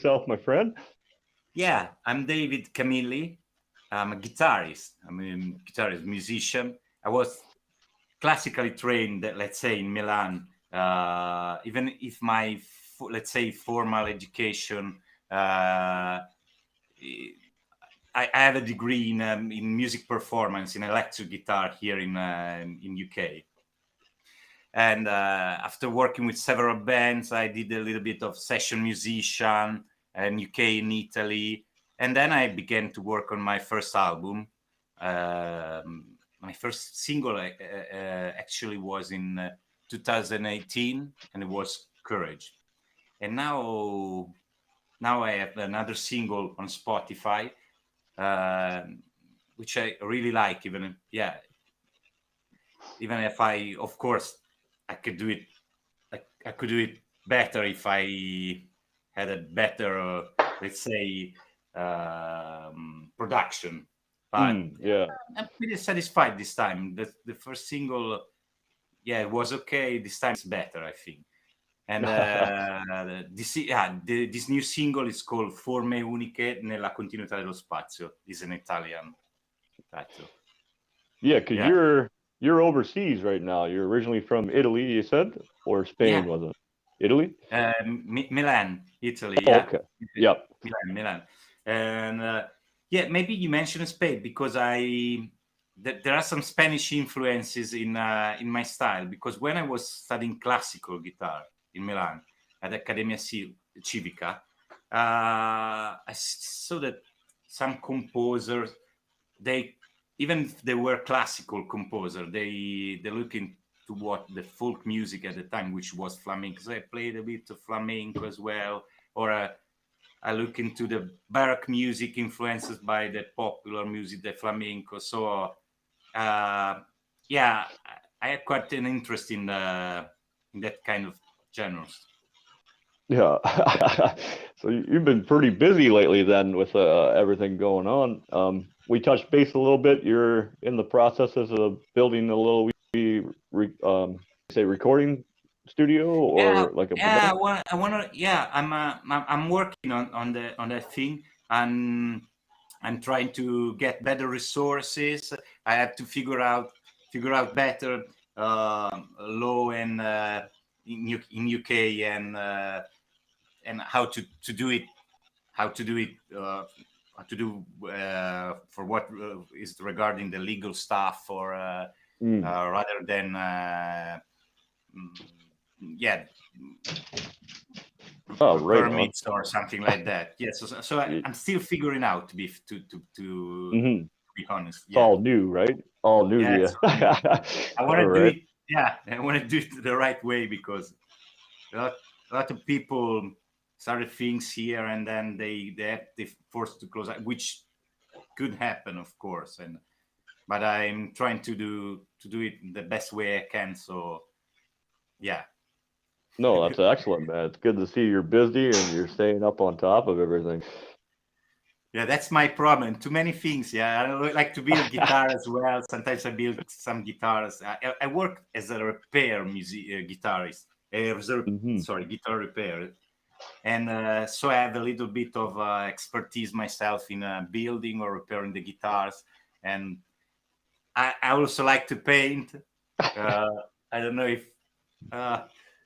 yourself, my friend? Yeah, I'm David Camilli. I'm a guitarist. I'm a guitarist, musician. I was classically trained, let's say, in Milan. Even if my, let's say, formal education, I have a degree in music performance in electric guitar here in UK. And after working with several bands, I did a little bit of session musician in UK and Italy. And then I began to work on my first album. My first single actually was in 2018, and it was Courage. And now I have another single on Spotify, which I really like. Even if I, of course, I could do it. I could do it better if I had a better, let's say, production. But Yeah, I'm pretty satisfied this time. The first single, it was okay. This time it's better, I think. And this new single is called Forme Uniche nella continuità dello spazio. Is an Italian title. yeah, because you're overseas right now. You're originally from Italy, you said, or Spain, was it? Italy? Milan, Italy. Oh, Yeah. okay. Yep. Milan. And maybe you mentioned Spain because there are some Spanish influences in my style, because when I was studying classical guitar in Milan at Accademia Civica, I saw that some composers, even if they were classical composers, they look into what the folk music at the time, which was flamenco. So I played a bit of flamenco as well, or I look into the baroque music influenced by the popular music, the flamenco. So I had quite an interest in that kind of genres. Yeah. So you've been pretty busy lately then with everything going on. We touched base a little bit. You're in the processes of building a little recording studio or like a I'm working on that thing, and I'm trying to get better resources. I have to figure out better law and in UK and how to do it, for what is regarding the legal stuff, or rather than permits or something like that. Yes, so I'm still figuring out, to be honest. It's all new, right? All new to you. I want to do it. Yeah, I want to do it the right way, because a lot of people started things here, and then they forced to close, which could happen, of course. But I'm trying to do it the best way I can. So, yeah. No, that's excellent, man. It's good to see you're busy and you're staying up on top of everything. Yeah, that's my problem. Too many things. Yeah, I like to build guitar as well. Sometimes I build some guitars. I work as a repair guitarist. Guitar repair. And so I have a little bit of expertise myself in building or repairing the guitars. And I also like to paint. I don't know if I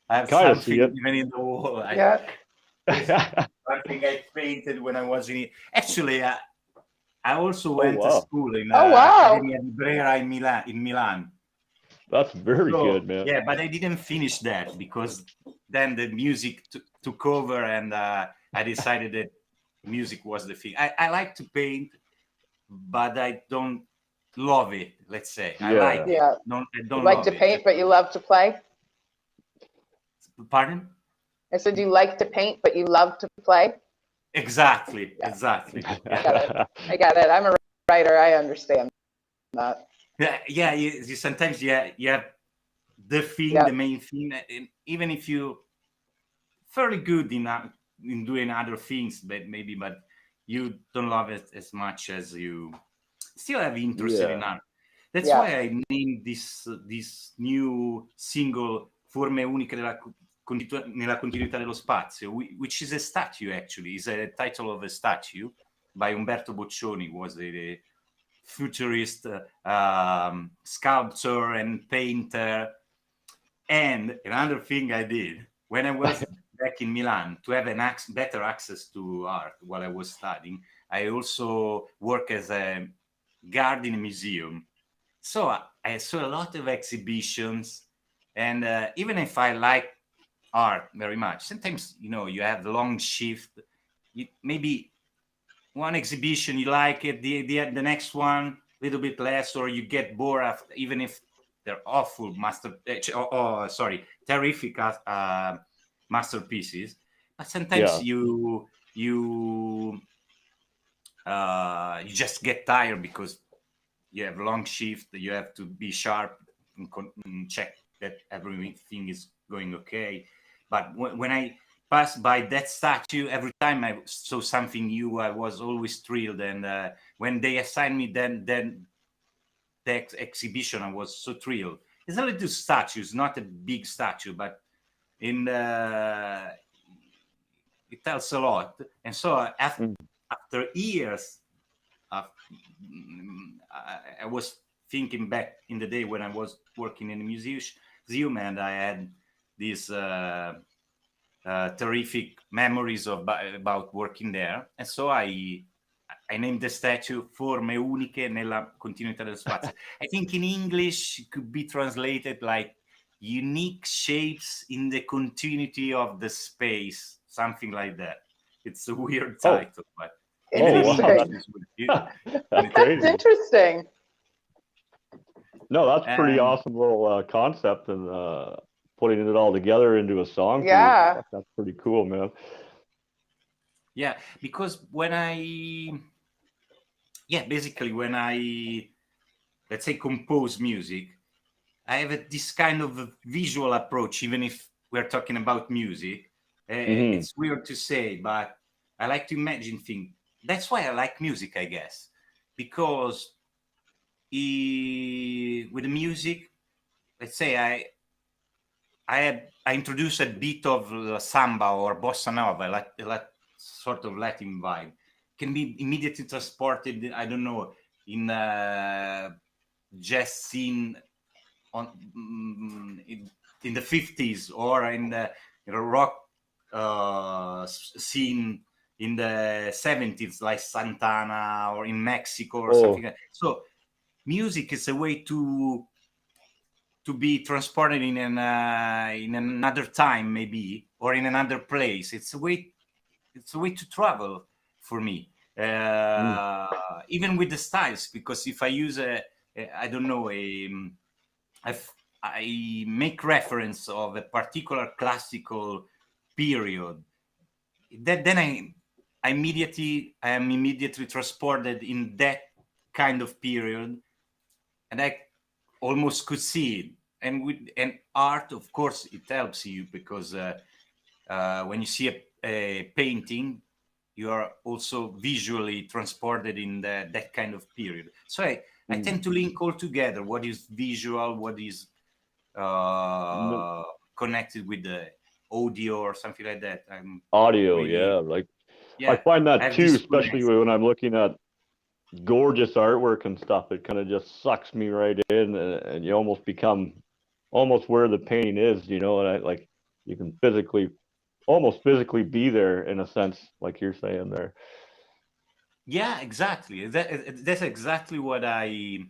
have something even in the wall. Something I painted when I was in. Actually, I also went to school in Accademia di Brera in Milan. That's very good, man. Yeah, but I didn't finish that because then the music took over, and I decided that music was the thing. I like to paint, but I don't love it. Let's say I like it. I don't like to paint, but you love to play. Pardon? I said you like to paint, but you love to play. Exactly. Yeah. I got it. I'm a writer. I understand that. Yeah. You sometimes you have the thing, the main thing, and even if you fairly good in doing other things, but you don't love it as much as you still have interest in art. That's why I named this new single Forme Uniche nella continuità dello spazio, which is a statue actually, is a title of a statue by Umberto Boccioni, was a futurist sculptor and painter. And another thing I did when I was back in Milan, to have better access to art while I was studying, I also work as a guard in a museum. So I saw a lot of exhibitions, and even if I like art very much, sometimes, you have the long shift. Maybe one exhibition you like it, the next one a little bit less, or you get bored after, even if they're awful terrific masterpieces. But sometimes you just get tired because you have long shift. You have to be sharp and check that everything is going okay. But when I passed by that statue, every time I saw something new, I was always thrilled. And when they assigned me then the exhibition, I was so thrilled. It's a little statue, it's not a big statue, but it tells a lot. And so after years, I was thinking back in the day when I was working in a museum, and I had these terrific memories about working there. And so I named the statue Forme uniche nella continuità dello spazio. I think in English it could be translated like unique shapes in the continuity of the space, something like that. It's a weird title, but interesting. That's crazy. That's interesting. No, that's pretty awesome little concept, and putting it all together into a song. Yeah, that's pretty cool, man. Yeah, because when I, let's say, compose music, I have this kind of visual approach, even if we're talking about music. It's weird to say, but I like to imagine things. That's why I like music, I guess, because with the music, let's say I introduce a bit of samba or bossa nova, like sort of Latin vibe, can be immediately transported, I don't know, in jazz scene in the 50s, or in the rock scene in the 70s, like Santana, or in Mexico, or something like that. So music is a way to be transported in another time, maybe, or in another place. It's a way to travel for me, even with the styles, because if I use I make reference of a particular classical period, then I am immediately transported in that kind of period, and I almost could see it. And art, of course, it helps you, because when you see a painting, you are also visually transported in that kind of period. So I tend to link all together what is visual, what is connected with the audio or something like that. Audio, I find that too, especially when I'm looking at gorgeous artwork and stuff. It kind of just sucks me right in, and you almost become where the painting is, and you can almost physically be there, in a sense, like you're saying there. Yeah, exactly. That's exactly what I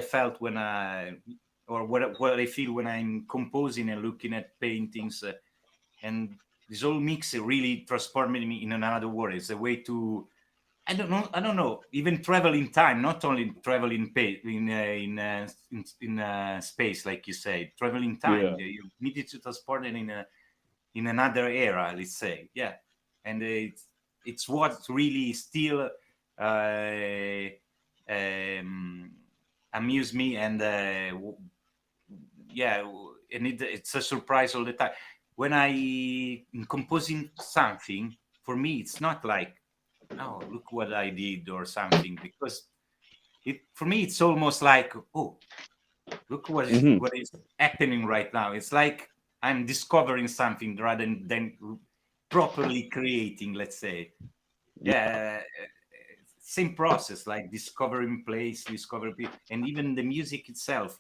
felt when what I feel when I'm composing and looking at paintings, and this whole mix really transported me in another world. It's a way to, I don't know, even travel in time, not only travel in space, like you say, travel in time. Yeah. You need to transport it in another era, let's say. Yeah, and it's what really still amuse me, and it's a surprise all the time when in composing something. For me, it's not like, oh, look what I did or something, because for me it's almost like, oh, Look what is happening right now. It's like I'm discovering something rather than properly creating, let's say. Yeah, same process, like discovering place, discovering people, and even the music itself.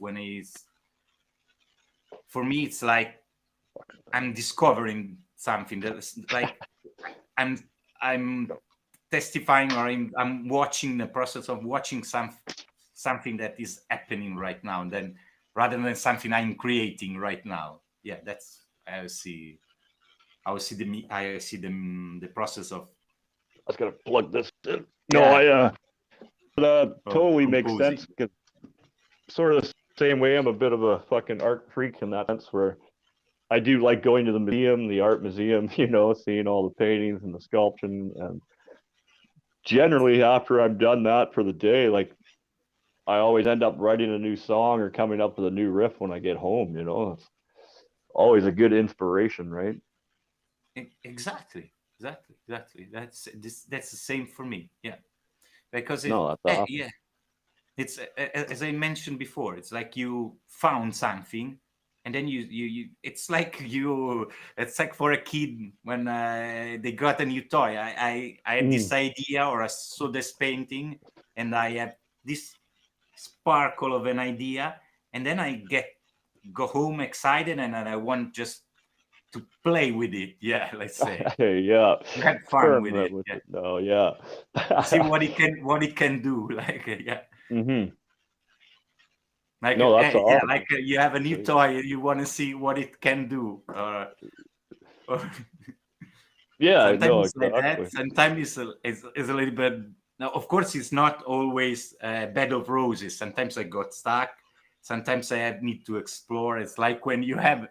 For me, it's like I'm discovering something that's like I'm testifying, or I'm watching the process of watching something that is happening right now, and then rather than something I'm creating right now. Yeah, that's I see the process of. I was gonna plug this in. No, totally makes sense. Sort of the same way. I'm a bit of a fucking art freak in that sense, where I do like going to the museum, the art museum, seeing all the paintings and the sculpture. And generally, after I've done that for the day, like I always end up writing a new song or coming up with a new riff when I get home. It's always a good inspiration, right? Exactly. That's the same for me. Yeah, because that's awesome. Yeah, it's as I mentioned before. It's like you found something, and then it's like for a kid when they got a new toy. I had this idea, or I saw this painting, and I have this sparkle of an idea, and then I go home excited, and I want just to play with it. Yeah, let's say. Yeah. Have fun with it. Yeah. No, yeah. See what it can do. Like, yeah. Mm-hmm. Like, no, that's awesome. Yeah, like you have a new toy, you want to see what it can do. Yeah, sometimes no, exactly. Like that. Sometimes it's a little bit. Now, of course, it's not always a bed of roses. Sometimes I got stuck. Sometimes I need to explore. It's like when you have,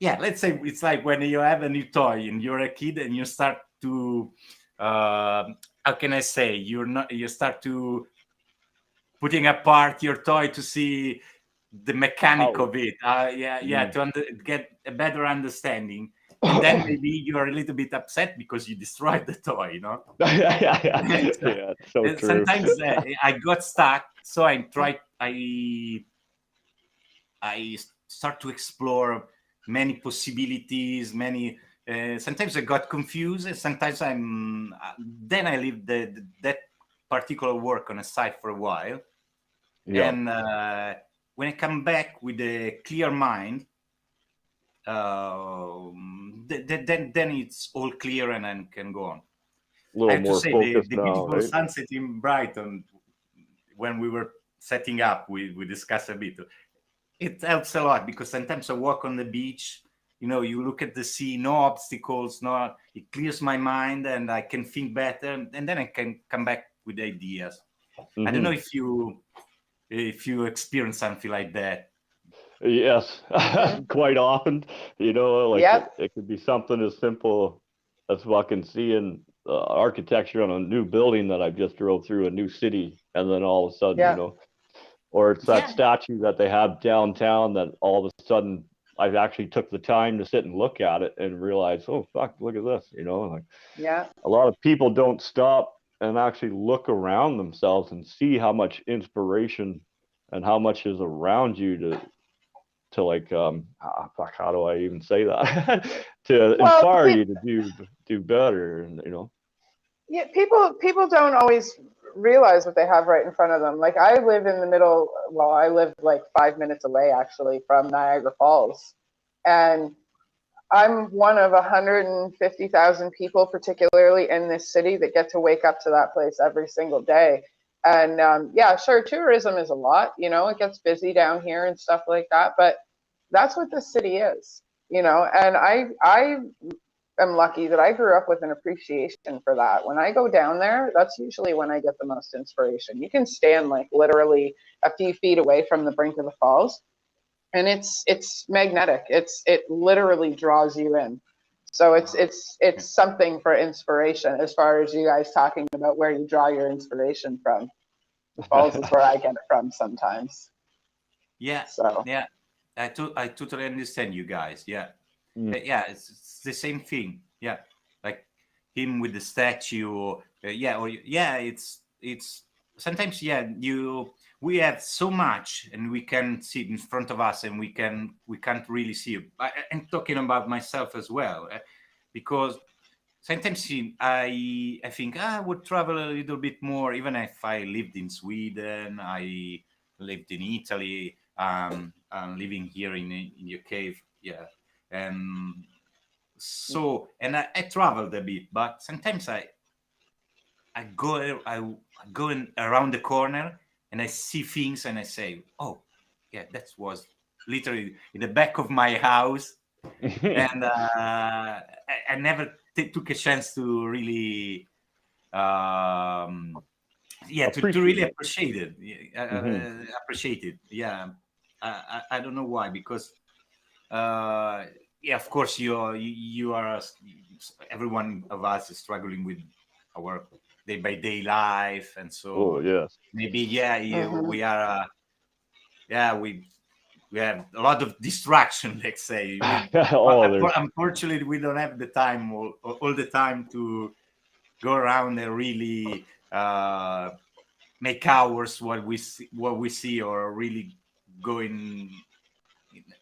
let's say it's like when you have a new toy and you're a kid and you start to, how can I say, you start to putting apart your toy to see the mechanic of it. To get a better understanding. And then maybe you're a little bit upset because you destroyed the toy, Yeah, so true. Sometimes I got stuck, so I start to explore many possibilities, sometimes I got confused, and sometimes then I leave that particular work on a side for a while. Yeah. And when I come back with a clear mind, then it's all clear and I can go on. I have to say, the beautiful sunset in Brighton, when we were setting up, we discussed a bit. It helps a lot because sometimes I walk on the beach, you look at the sea, no obstacles, it clears my mind and I can think better, and then I can come back with ideas. Mm-hmm. I don't know if you experience something like that. Yes, quite often, it could be something as simple as fucking seeing architecture on a new building that I just drove through, a new city, and then all of a sudden, or it's that statue that they have downtown that all of a sudden I actually took the time to sit and look at it and realize, oh fuck, look at this, a lot of people don't stop and actually look around themselves and see how much inspiration and how much is around you to like fuck, how do I even say that? To inspire you to do better, Yeah, people don't always realize what they have right in front of them. Like I live in the middle. Well, I live like 5 minutes away actually from Niagara Falls, and I'm one of 150,000 people, particularly in this city, that get to wake up to that place every single day. And sure, tourism is a lot, it gets busy down here and stuff like that, but that's what this city is, and I am lucky that I grew up with an appreciation for that. When I go down there, that's usually when I get the most inspiration. You can stand like literally a few feet away from the brink of the falls, and it's magnetic. It literally draws you in. So it's something for inspiration, as far as you guys talking about where you draw your inspiration from. The falls is where I get it from sometimes. Yeah. So yeah, I totally understand you guys. Yeah. It's the same thing. Yeah, like him with the statue. It's sometimes we have so much, and we can see it in front of us, and we can't really see it. I'm talking about myself as well, because sometimes I think I would travel a little bit more, even if I lived in Sweden, I lived in Italy, I'm living here in UK, yeah, and so, and I traveled a bit, but sometimes I go around the corner and I see things and I say, oh, yeah, that was literally in the back of my house, and I never took a chance to really, to really appreciate it. Appreciate it. Yeah, I don't know why, because of course you are, everyone of us is struggling with our day by day life, and so maybe we are we have a lot of distraction, let's say. Unfortunately, we don't have the time all the time to go around and really make hours what we see, or really go in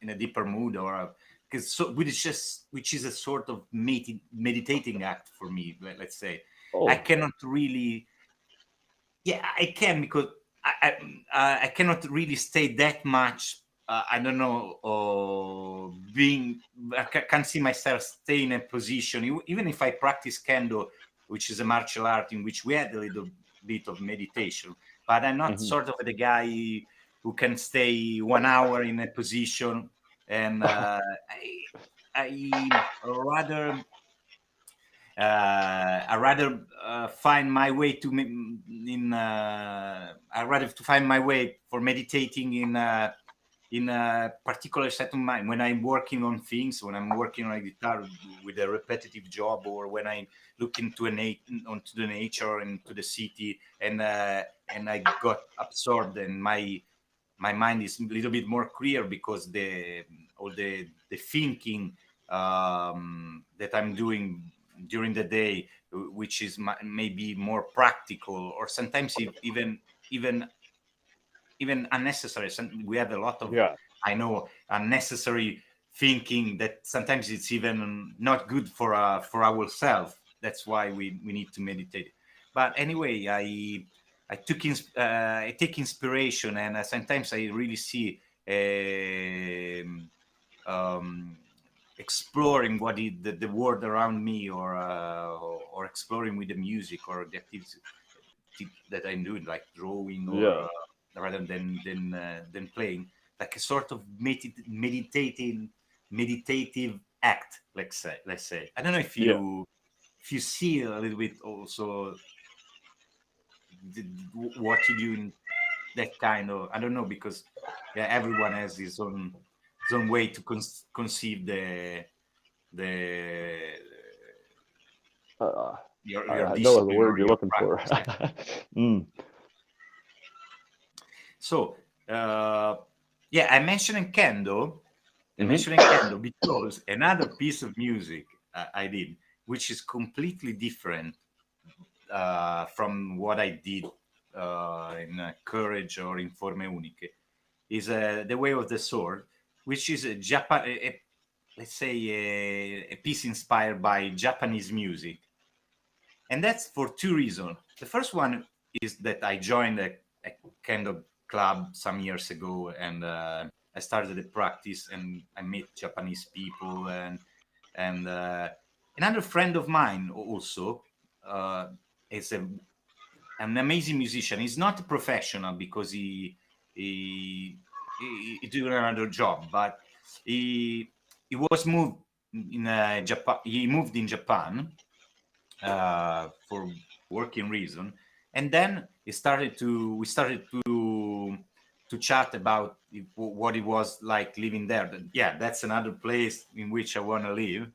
a deeper mood, or because which is a sort of meditating act for me, let's say. I cannot really, I can, because I cannot really stay that much. I don't know, I can't see myself stay in a position, even if I practice kendo, which is a martial art in which we had a little bit of meditation, but I'm not sort of the guy who can stay 1 hour in a position, and I rather find my way I rather to find my way for meditating in a particular set of mind, when I'm working on things, when I'm working on a guitar with a repetitive job, or when I look into onto the nature, into the city, and I got absorbed, and my mind is a little bit more clear, because all the thinking that I'm doing during the day, which is maybe more practical, or sometimes even unnecessary. We have a lot of, I know, unnecessary thinking that sometimes it's even not good for ourselves. That's why we need to meditate. But anyway, I take inspiration, and sometimes I really see exploring what is the world around me, or exploring with the music, or the activities that I'm doing, like drawing, or rather than playing, like a sort of meditative act, let's say. I don't know if you see a little bit also what you do in that kind of, I don't know, because everyone has his own way to conceive your I know the word you're looking for. So I mentioned kendo. Because another piece of music I did, which is completely different from what I did in Courage or in Forme Uniche, is The Way of the Sword, which is let's say a piece inspired by Japanese music. And that's for two reasons. The first one is that I joined a kind of club some years ago, and I started the practice, and I met Japanese people, and another friend of mine also is an amazing musician. He's not a professional, because he doing another job, but he was moved in Japan. He moved in Japan for working reason, and then we started to chat about what it was like living there. That's another place in which I want to live.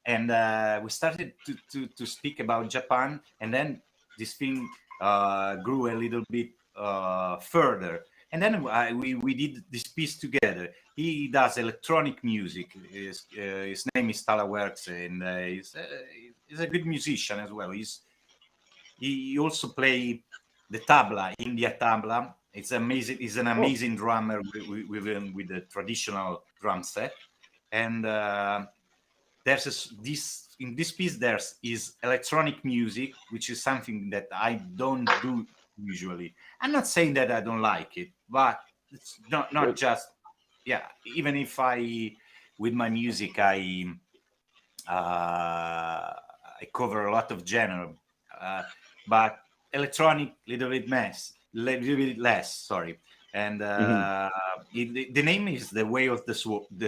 And we started to speak about Japan, and then this thing grew a little bit further. And then we did this piece together. He does electronic music. His name is Talawerks, and he's a good musician as well. He also play the tabla, India tabla. It's amazing. He's an amazing drummer with a traditional drum set, and there's in this piece is electronic music, which is something that I don't do usually. I'm not saying that I don't like it, but it's not just even if with my music I cover a lot of genre, but electronic little bit less. Sorry, and the name is The Way of the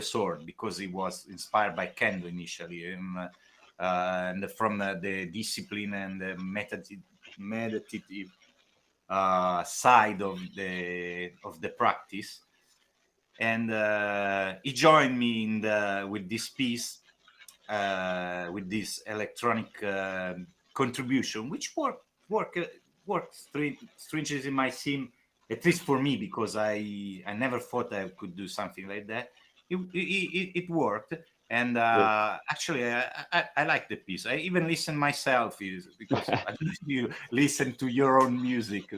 Sword because it was inspired by Kendo initially, and from the discipline and the meditative side of the practice. And he joined me with this piece, with this electronic contribution, which worked strangely in my scene, at least for me, because I never thought I could do something like that. It worked, and actually I like the piece. I even listen myself, because I don't know if you listen to your own music.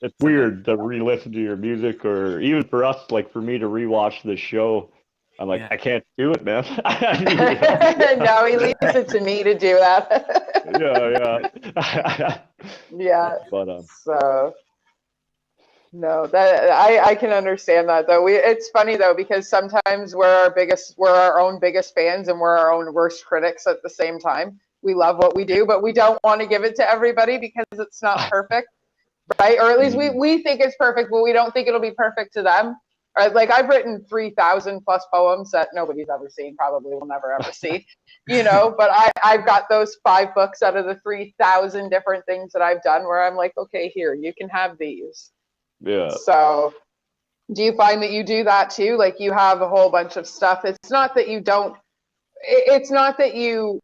It's weird to re-listen to your music, or even for us, like for me to rewatch the show. I'm like, I can't do it, man. No, he leaves it to me to do that. Yeah. But so no, that I can understand that though. It's funny though, because sometimes we're our own biggest fans and we're our own worst critics at the same time. We love what we do, but we don't want to give it to everybody because it's not perfect, right? Or at least we think it's perfect, but we don't think it'll be perfect to them. Right? Like I've written 3,000 plus poems that nobody's ever seen, probably will never ever see, but I've got those 5 books out of the 3,000 different things that I've done where I'm like, okay, here, you can have these. Yeah. So do you find that you do that too? Like you have a whole bunch of stuff. It's not that you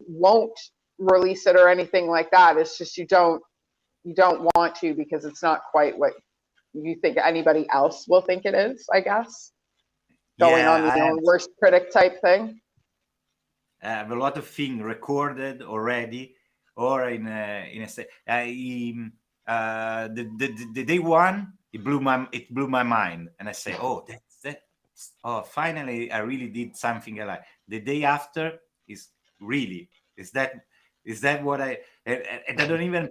won't release it or anything like that. It's just you don't want to because it's not quite what you think anybody else will think it is, I guess. Going on the own worst critic type thing. I have a lot of things recorded already, or in a state. The day one, it blew my mind, and I say, oh, that's finally I really did something I like. The day after is that what I don't even,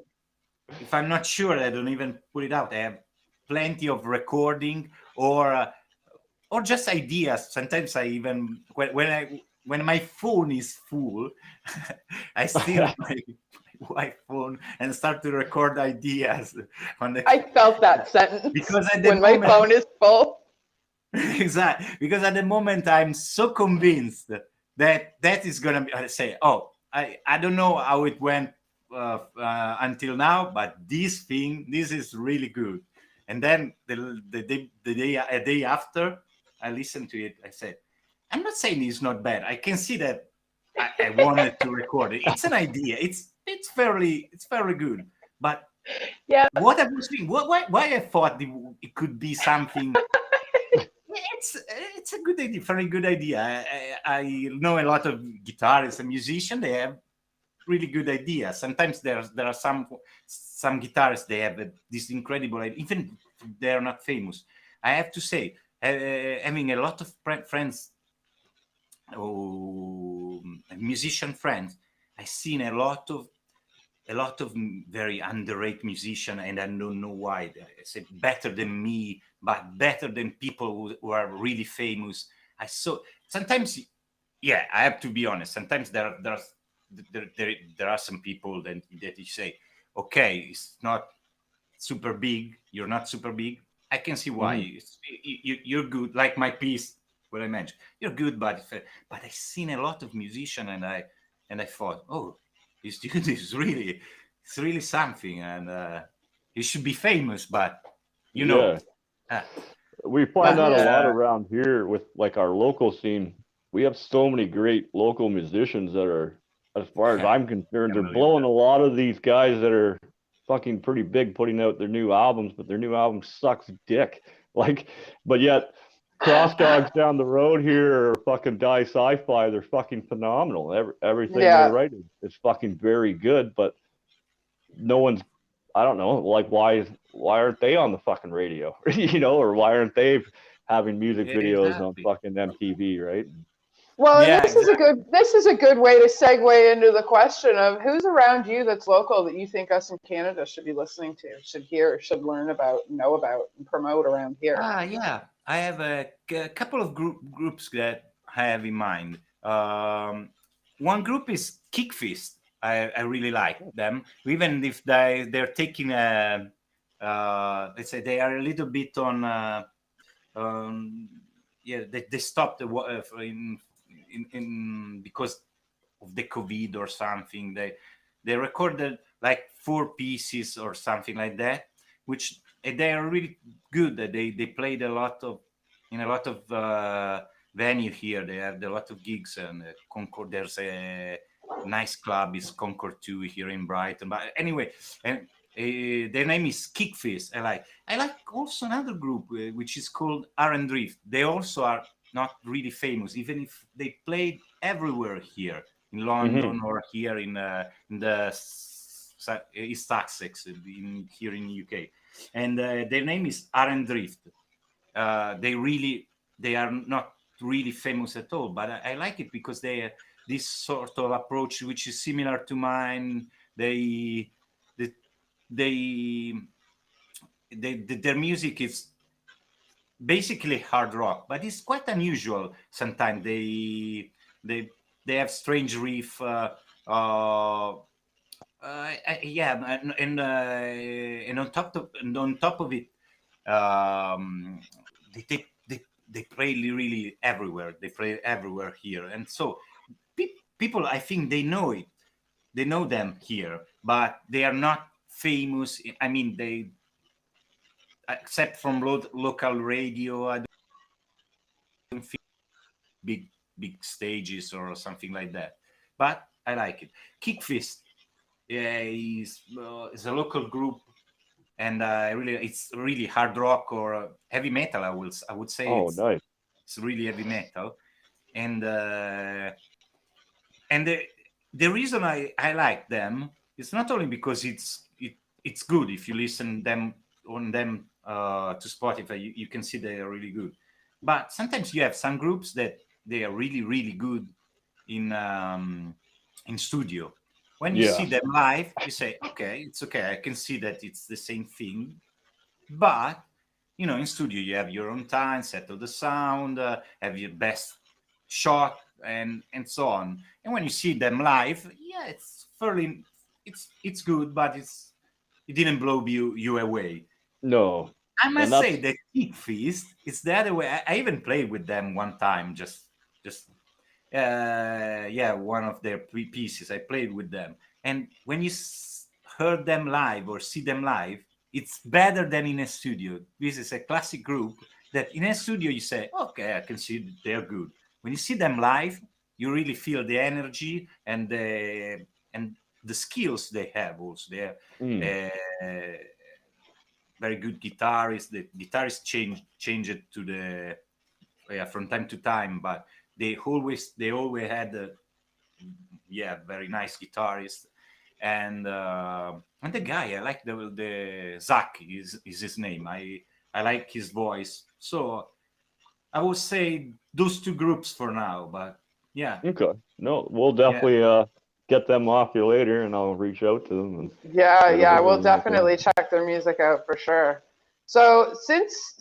if I'm not sure, I don't even put it out. I have plenty of recording or just ideas. Sometimes I even when my phone is full, I steal my wife's phone and start to record ideas. I felt that sentence because my phone is full. Exactly, because at the moment I'm so convinced that is gonna be. I say, oh, I don't know how it went until now, but this is really good. And then the day after I listened to it, I said, I'm not saying it's not bad. I can see that I wanted to record it. It's an idea. It's very good. But what I was thinking, why I thought it could be something. It's a good idea, very good idea. I know a lot of guitarists and musicians. They have really good ideas. Sometimes there are some guitarists, they have this incredible idea, even if they're not famous. I have to say, having a lot of friends, musician friends, I've seen a lot of very underrated musicians, and I don't know why. I said better than me, but better than people who are really famous. I saw sometimes, I have to be honest. Sometimes there are some people that you say, okay, it's not super big. You're not super big. I can see why. You're good. Like my piece, what I mentioned. You're good, but I've seen a lot of musicians, and I thought, oh, this dude is really something, and he should be famous. But we find that a lot around here with like our local scene. We have so many great local musicians that are, as far as I'm concerned, they're blowing a lot of these guys that are fucking pretty big putting out their new albums, but their new album sucks dick. Like, but yet Cross Dogs down the road here or fucking Die Sci-Fi, they're fucking phenomenal. Everything they're writing is fucking very good, but no one's I don't know, like why aren't they on the fucking radio, you know, or why aren't they having music videos on fucking MTV, right? Well, and this is a good way to segue into the question of who's around you that's local that you think us in Canada should be listening to, should hear, should learn about, know about, and promote around here. Yeah, I have a couple of groups that I have in mind. One group is Kickfist. I really like them, even if they're taking a let's say they are a little bit on they stopped in because of the COVID or something. They recorded like 4 pieces or something like that, which they are really good. They played in a lot of venue here. They have a lot of gigs, and Concord. There's a nice club, is Concord 2 here in Brighton. But anyway, and their name is Kickfist. I like also another group which is called Drift. They also are not really famous, even if they played everywhere here in London or here in the East Sussex, here in the UK. And their name is Drift. They are not really famous at all, but I like it because they this sort of approach, which is similar to mine. Their music is basically hard rock, but it's quite unusual. Sometimes they have strange riff, and on top of it, they play really everywhere. They play everywhere here, and so people, I think they know it. They know them here, but they are not famous. I mean, they, except from local radio, I don't think big stages or something like that. But I like it. Kickfist is a local group, and it's really hard rock or heavy metal. I would say. Oh, nice. It's really heavy metal, and the reason I like them is not only because it's good. If you listen on them to Spotify, you can see they are really good. But sometimes you have some groups that they are really, really good in studio. When you see them live, you say, okay, it's okay. I can see that it's the same thing. But, in studio, you have your own time, settle the sound, have your best shot, and so on. And when you see them live, it's good, but it didn't blow you away. No. I must say that Kickfist, it's the other way. I even played with them one time, just one of their pieces. I played with them, and when you heard them live or see them live, it's better than in a studio. This is a classic group that in a studio you say, okay, I can see they're good. When you see them live, you really feel the energy and the skills they have. Also, they're very good guitarists. The guitarists change it to the from time to time, but they always had a very nice guitarist. And the guy, I like the Zach is his name. I like his voice. So I would say those two groups for now, but yeah. Okay. No, we'll definitely get them off you later, and I'll reach out to them. We'll definitely check their music out for sure. So since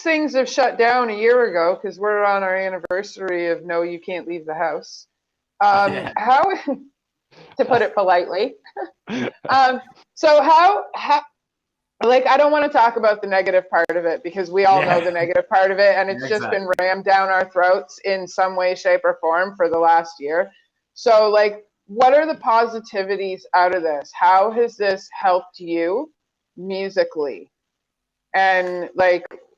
things have shut down a year ago, because we're on our anniversary of No, You Can't Leave the House, how, to put it politely, so how I don't want to talk about the negative part of it, because we all know the negative part of it, and it's just been rammed down our throats in some way, shape, or form for the last year. So what are the positivities out of this? How has this helped you musically? And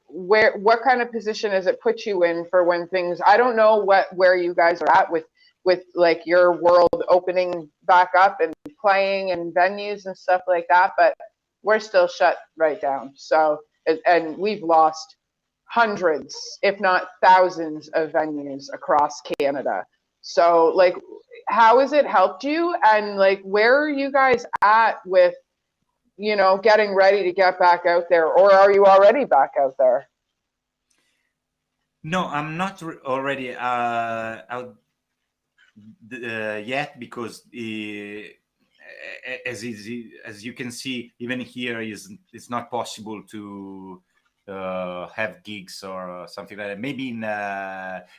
what kind of position has it put you in for when things, I don't know where you guys are at with your world opening back up and playing and venues and stuff like that, but we're still shut right down. So, and we've lost hundreds, if not thousands, of venues across Canada. So how has it helped you? And where are you guys at with you know, getting ready to get back out there, or are you already back out there? No, I'm not already out yet, because as you can see, even here it's not possible to have gigs or something like that. Maybe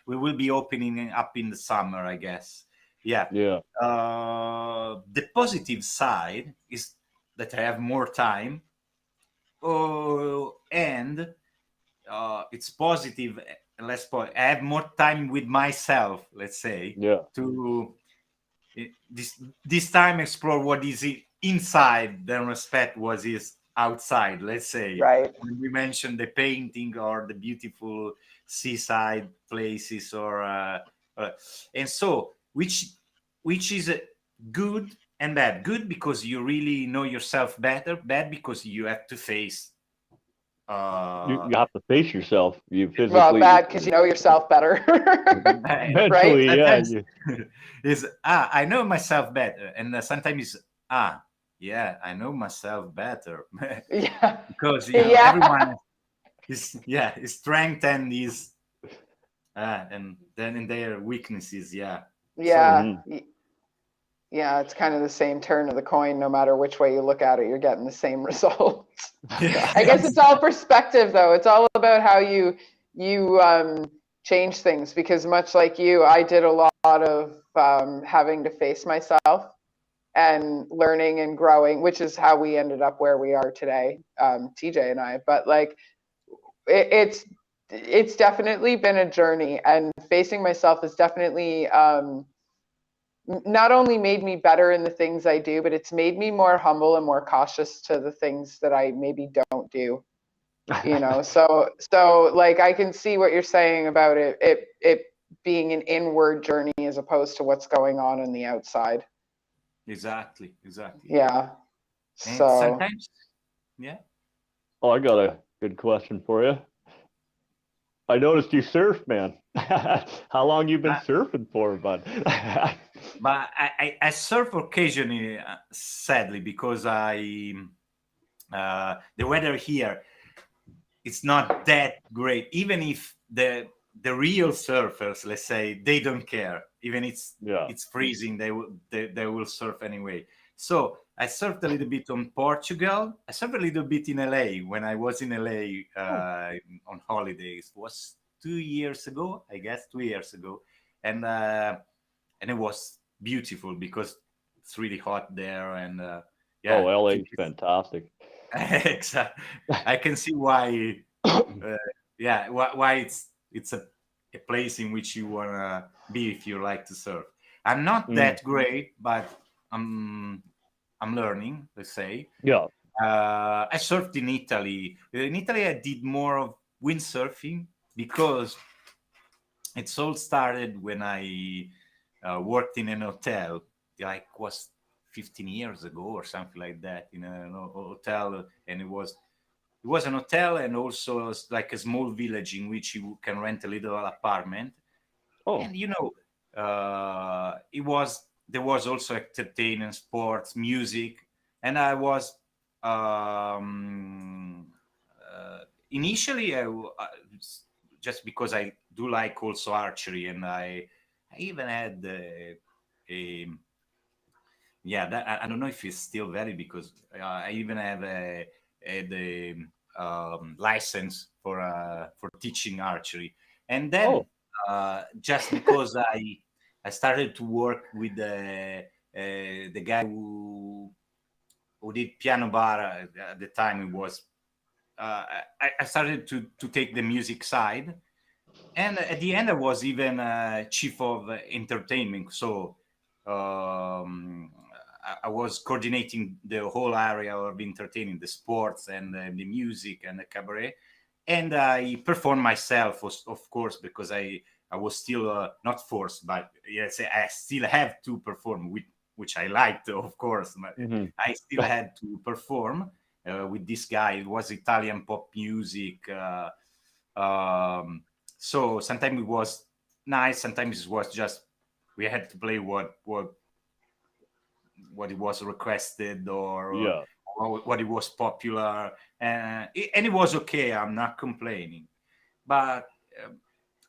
we will be opening up in the summer, I guess. Yeah. The positive side is that I have more time. And it's positive and less positive. I have more time with myself, let's say, to this time explore what is inside than respect what is outside, let's say. Right. When we mentioned the painting or the beautiful seaside places, or and so which is good and bad. Good because you really know yourself better. Bad because you have to face. You have to face yourself. You physically. Well, bad because you know yourself better. Mentally, right? Is I know myself better, and sometimes yeah, I know myself better. Yeah. Because everyone is strength and is and then in their weaknesses. Yeah. Yeah. So, yeah, it's kind of the same turn of the coin. No matter which way you look at it, you're getting the same result. I guess it's all perspective, though. It's all about how you change things. Because much like you, I did a lot of having to face myself and learning and growing, which is how we ended up where we are today, TJ and I. But like, it's definitely been a journey, and facing myself has definitely not only made me better in the things I do, but it's made me more humble and more cautious to the things that I maybe don't do. You know, so like I can see what you're saying about it being an inward journey as opposed to what's going on the outside. Exactly. Yeah. And so sometimes, yeah. Oh, I got a good question for you. I noticed you surf, man. How long you been surfing for, bud? But I surf occasionally, sadly, because the weather here, it's not that great. Even if the real surfers, let's say, they don't care. Even it's freezing, they will surf anyway. So I surfed a little bit on Portugal. I surfed a little bit in LA when I was in LA on holidays. It was 2 years ago, I guess, 2 years ago, and it was beautiful because it's really hot there, and LA is fantastic. Exactly. I can see why. Why it's a place in which you wanna be if you like to surf. I'm not that great, but I'm learning, let's say. Yeah. I surfed in Italy. In Italy, I did more of windsurfing because it's all started when I worked in an hotel. Like was 15 years ago or something like that, in a hotel, and it was an hotel and also like a small village in which you can rent a little apartment. And there was also entertainment, sports, music, and I was initially just because I do like also archery, and I even had I don't know if it's still valid, because I even have the license for teaching archery. And then just because I started to work with the guy who did piano bar at the time, it was I started to take the music side, and at the end I was even chief of entertainment. So I was coordinating the whole area of entertaining, the sports and the music and the cabaret, and I performed myself, of course, because I was still not forced, but yes, I still have to perform, which I liked, of course. I still had to perform with this guy. It was Italian pop music. So sometimes it was nice, sometimes it was just we had to play what it was requested, or what it was popular, and it was okay. I'm not complaining, but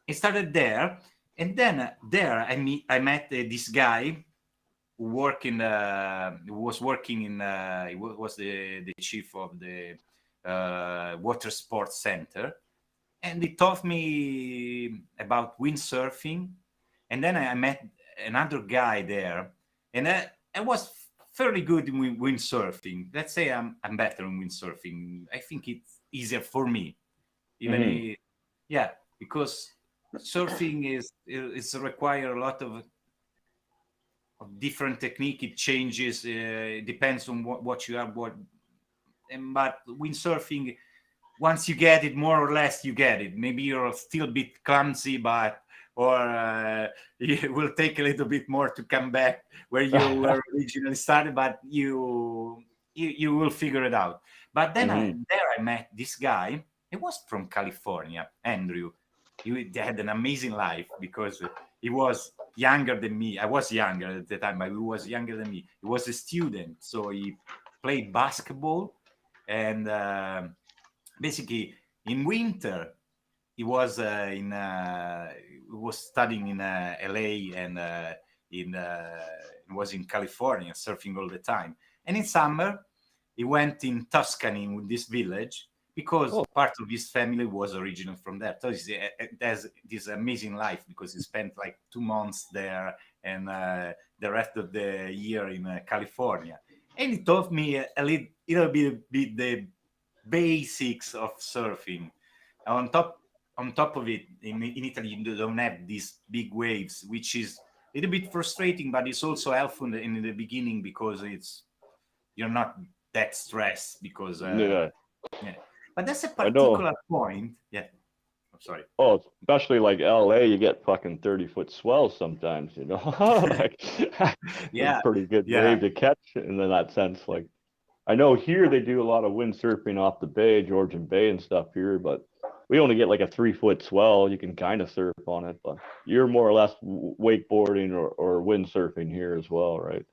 it started there, and then there I met this guy who was working in he was the chief of the water sports center, and he taught me about windsurfing, and then I met another guy there, and I was fairly good in windsurfing. Let's say I'm better in windsurfing. I think it's easier for me, even because surfing is require a lot of different technique. It changes. It depends on what you have. But windsurfing, once you get it, more or less you get it. Maybe you're still a bit clumsy, but it will take a little bit more to come back where you were originally started, but you will figure it out. But then I met this guy. He was from California, Andrew. He had an amazing life because he was younger than me. I was younger at the time, but he was younger than me. He was a student, so he played basketball, and basically in winter he was studying in LA, and was in California surfing all the time. And in summer he went in Tuscany, in this village, because part of his family was originally from there. So he has this amazing life because he spent like 2 months there, and the rest of the year in California. And he taught me a little bit the basics of surfing. On top of it, in Italy, you don't have these big waves, which is a little bit frustrating, but it's also helpful in the beginning because you're not that stressed because But that's a particular point. Yeah. I'm sorry. Oh, especially like LA, you get fucking 30-foot swells sometimes, like pretty good wave to catch in that sense. Like, I know here they do a lot of windsurfing off the bay, Georgian Bay and stuff here, but we only get like a 3-foot swell. You can kind of surf on it, but you're more or less wakeboarding or windsurfing here as well, right?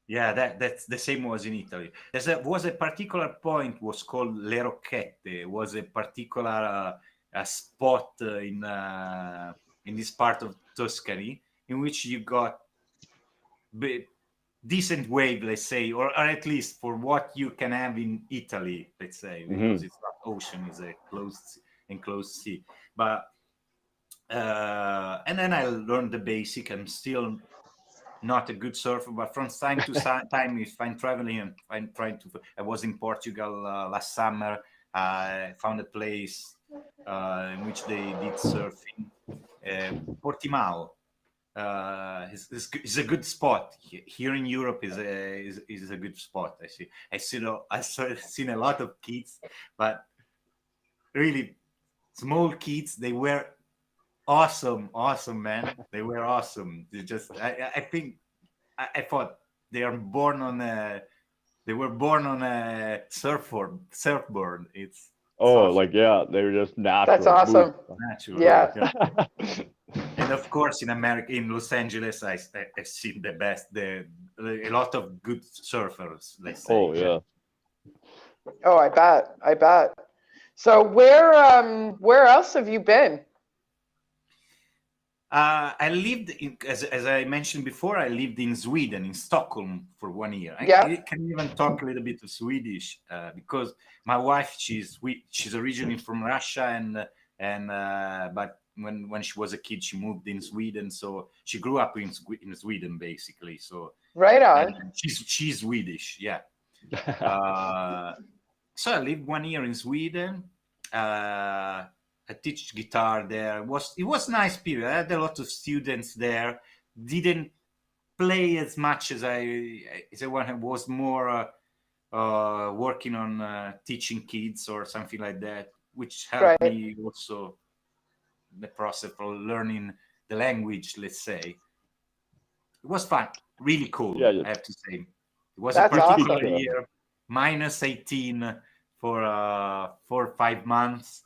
Yeah, that's the same was in Italy. There was a particular point was called Le Rocchette. It was a particular spot in this part of Tuscany in which you got decent wave, let's say, or at least for what you can have in Italy, let's say, because it's not ocean, it's a enclosed sea. But and then I learned the basic. I'm still not a good surfer, but from time to time, if I'm traveling and I'm trying to, I was in Portugal last summer. I found a place in which they did surfing. Portimao is a good spot here in Europe. Is a good spot. I've seen a lot of kids, but really small kids. They were awesome, man. They were awesome. They just, I think, I thought they were born on a surfboard. It's awesome. Like, yeah, they were just natural. That's awesome. Natural. Yeah. And of course, in America, in Los Angeles, I've seen the best. A lot of good surfers, let's say. Oh yeah. Oh, I bet. So where else have you been? I lived as I mentioned before, I lived in Sweden, in Stockholm for 1 year. I can even talk a little bit of Swedish because my wife, she's originally from Russia, and but when she was a kid, she moved in Sweden, so she grew up in Sweden basically. So right on. She's Swedish, yeah. So I lived 1 year in Sweden. I teach guitar there. It was a nice period. I had a lot of students there. Didn't play as much as I was more working on teaching kids or something like that, which helped me also the process of learning the language, let's say. It was fun, really cool, I have to say. It was a particular year, minus 18 for 4 or 5 months.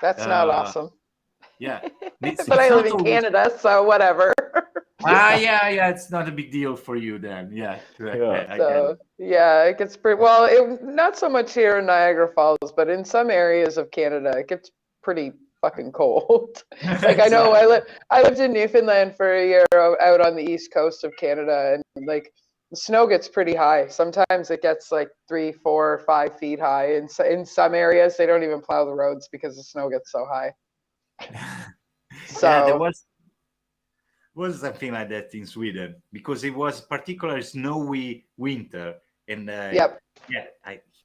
That's not awesome. Yeah. But I live in Canada, so whatever. Yeah, it's not a big deal for you then. Yeah, So yeah, it gets pretty well. Not so much here in Niagara Falls, but in some areas of Canada, it gets pretty fucking cold. Like I know I lived in Newfoundland for a year out on the east coast of Canada, and like the snow gets pretty high. Sometimes it gets like 3, 4, 5 feet high. And in some areas, they don't even plow the roads because the snow gets so high. So yeah, there was something like that in Sweden because it was particularly snowy winter, and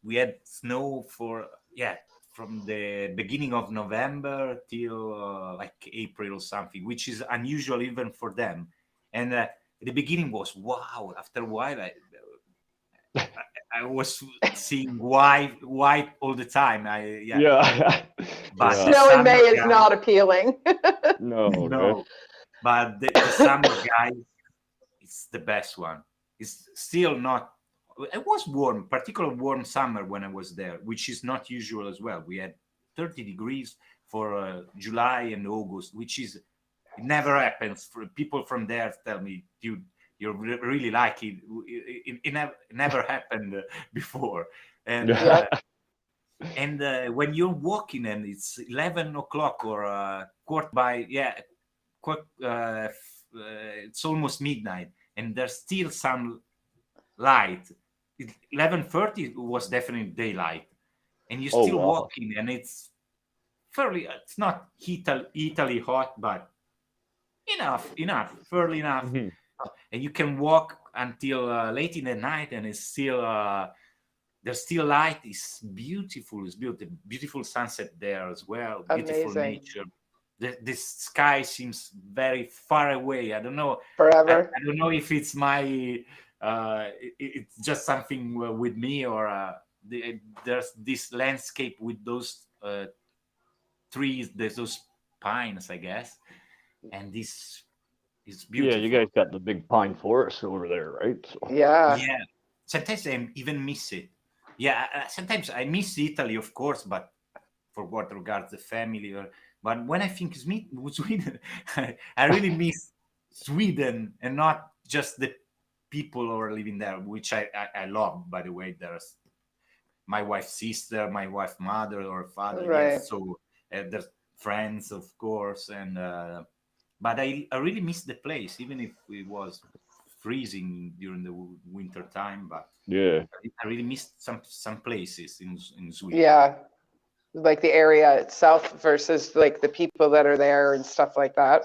we had snow from the beginning of November till like April or something, which is unusual even for them. And the beginning was wow. After a while, I was seeing white all the time. But snow in May is not appealing. No. But the summer, guys, it's the best one. It's still not. It was warm, particularly warm summer when I was there, which is not usual as well. We had 30 degrees for July and August, which is it never happens. For people from there tell me, dude, you're really lucky. It never happened before. And and when you're walking and it's 11 o'clock or it's almost midnight and there's still some light. 11:30 was definitely daylight, and you're still walking, and it's not Italy hot, but fairly enough. Mm-hmm. And you can walk until late in the night, and it's still there's still light. It's beautiful. It's beautiful sunset there as well. Beautiful nature. The sky seems very far away. I don't know. Forever. I don't know if it's my it's just something with me, or there's this landscape with those trees, there's those pines, I guess, and this is beautiful. Yeah, you guys got the big pine forest over there, right? So. Yeah. Sometimes I even miss it. Sometimes I miss Italy, of course, but for what regards the family. But when I think Sweden, I really miss Sweden, and not just the people who are living there, which I love, by the way. There's my wife's sister, my wife's mother or father, right. So there's friends, of course, and but I really miss the place, even if it was freezing during the winter time. But I really missed some places in Sweden. Yeah, like the area itself versus like the people that are there and stuff like that.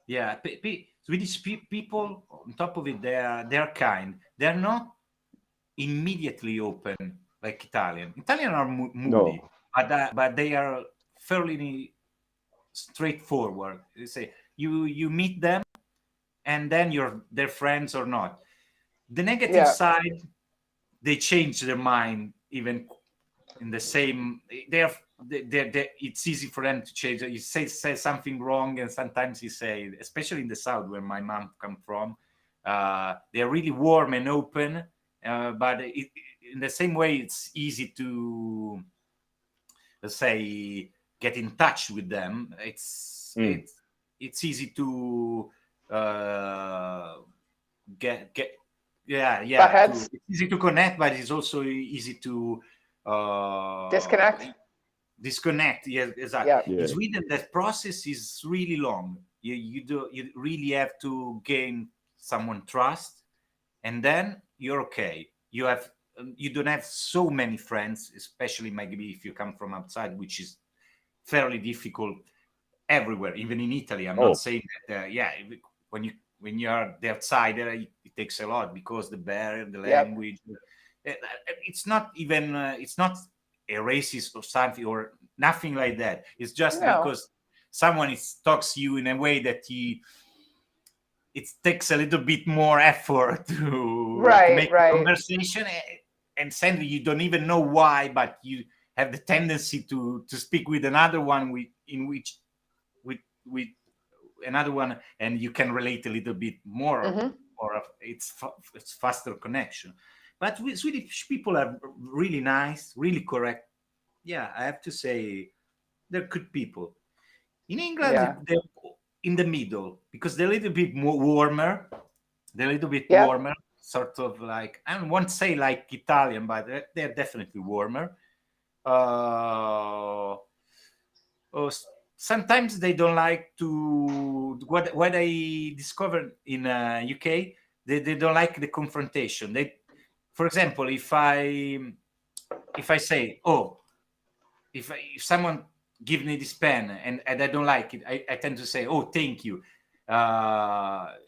Yeah, Swedish people, on top of it, they're kind. They're not immediately open like Italian. Italian are moody, but they are fairly straightforward. You say you meet them, and then you're their friends or not. The negative side, they change their mind even in the same. It's easy for them to change. You say something wrong, and sometimes you say, especially in the south where my mom come from, they're really warm and open. But in the same way, it's easy to, let's say, get in touch with them. It's easy to it's easy to connect, but it's also easy to disconnect. Yes, exactly. In Sweden, that process is really long. You really have to gain someone trust, and then you're okay. You don't have so many friends, especially maybe if you come from outside, which is fairly difficult everywhere, even in Italy. I'm not saying that when you are the outsider, it takes a lot, because the barrier, the language. It's not even it's not a racist or something or nothing like that. It's just because someone talks to you in a way that it takes a little bit more effort to make a conversation, and suddenly you don't even know why, but you have the tendency to speak with another one with another one, and you can relate a little bit more, or it's faster connection. But Swedish people are really nice, really correct. Yeah, I have to say they're good people. In England, in the middle, because they're a little bit more warmer. They're a little bit Yeah. warmer, sort of like, I don't want to say like Italian, but they're definitely warmer. Sometimes they don't like to, what I discovered in UK, they don't like the confrontation. For example, if I say, oh, if someone give me this pen and I don't like it, I tend to say, oh, thank you. But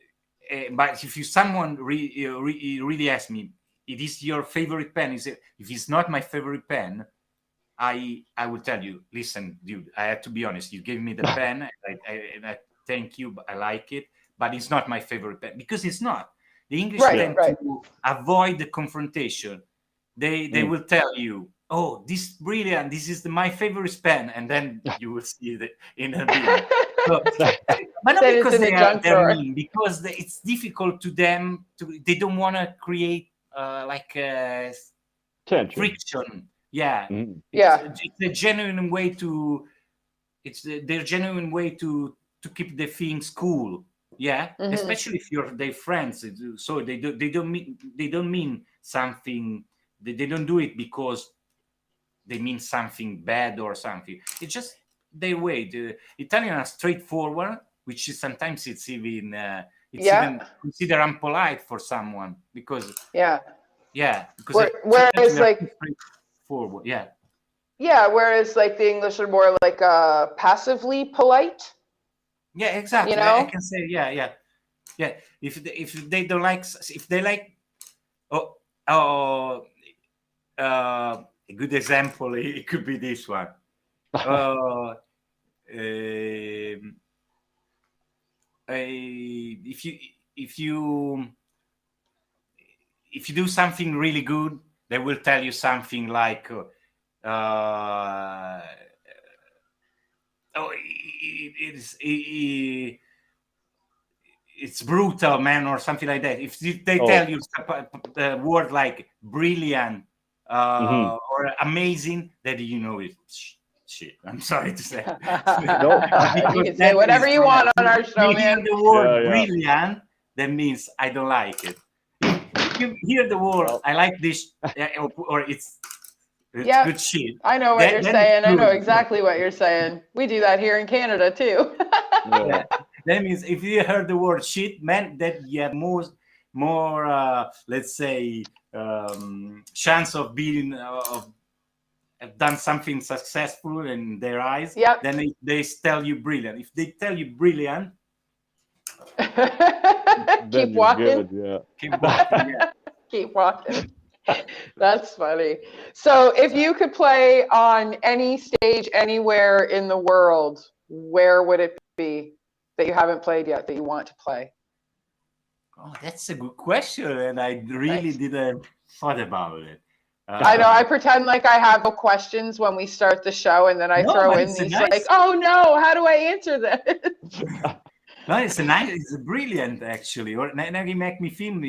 if someone really asks me, it is your favorite pen? If it's not my favorite pen, I will tell you, listen, dude, I have to be honest. You gave me the pen, and I thank you, but I like it, but it's not my favorite pen, because it's not. The English tend to avoid the confrontation. They will tell you, oh, this is brilliant, this is my favorite pen, and then you will see it in a bin. So, but not because they're mean, because it's difficult to them. They don't want to create like a friction. Yeah, it's a genuine way to. It's their genuine way to keep the things cool. Yeah, especially if you're their friends. So they don't mean something. They don't do it because they mean something bad or something. It's just their way. The Italian are straightforward, which is sometimes it's even even considered impolite for someone, because because whereas like forward, whereas like the English are more like passively polite. Yeah, exactly. You know? I can say yeah. If they don't like, if they like, a good example, it could be this one. If you do something really good, they will tell you something like, it's brutal, man, or something like that. If they tell you the word like brilliant or amazing, then you know it. Shit, I'm sorry to say. You can say whatever you want on our show, man. The word brilliant, that means I don't like it. If you hear the word I like this, or it's good shit. I know what you're saying. I know exactly what you're saying. We do that here in Canada too. That means if you heard the word shit, man, that you have more let's say chance of being have done something successful in their eyes. Then they tell you brilliant. If they tell you brilliant, keep walking. Keep walking. Keep walking. That's funny. So if you could play on any stage anywhere in the world, where would it be that you haven't played yet that you want to play? Oh, that's a good question, and I really didn't thought about it. I know I pretend like I have no questions when we start the show, and then I throw in these like, oh no, how do I answer this? No, it's brilliant actually. Or now you make me feel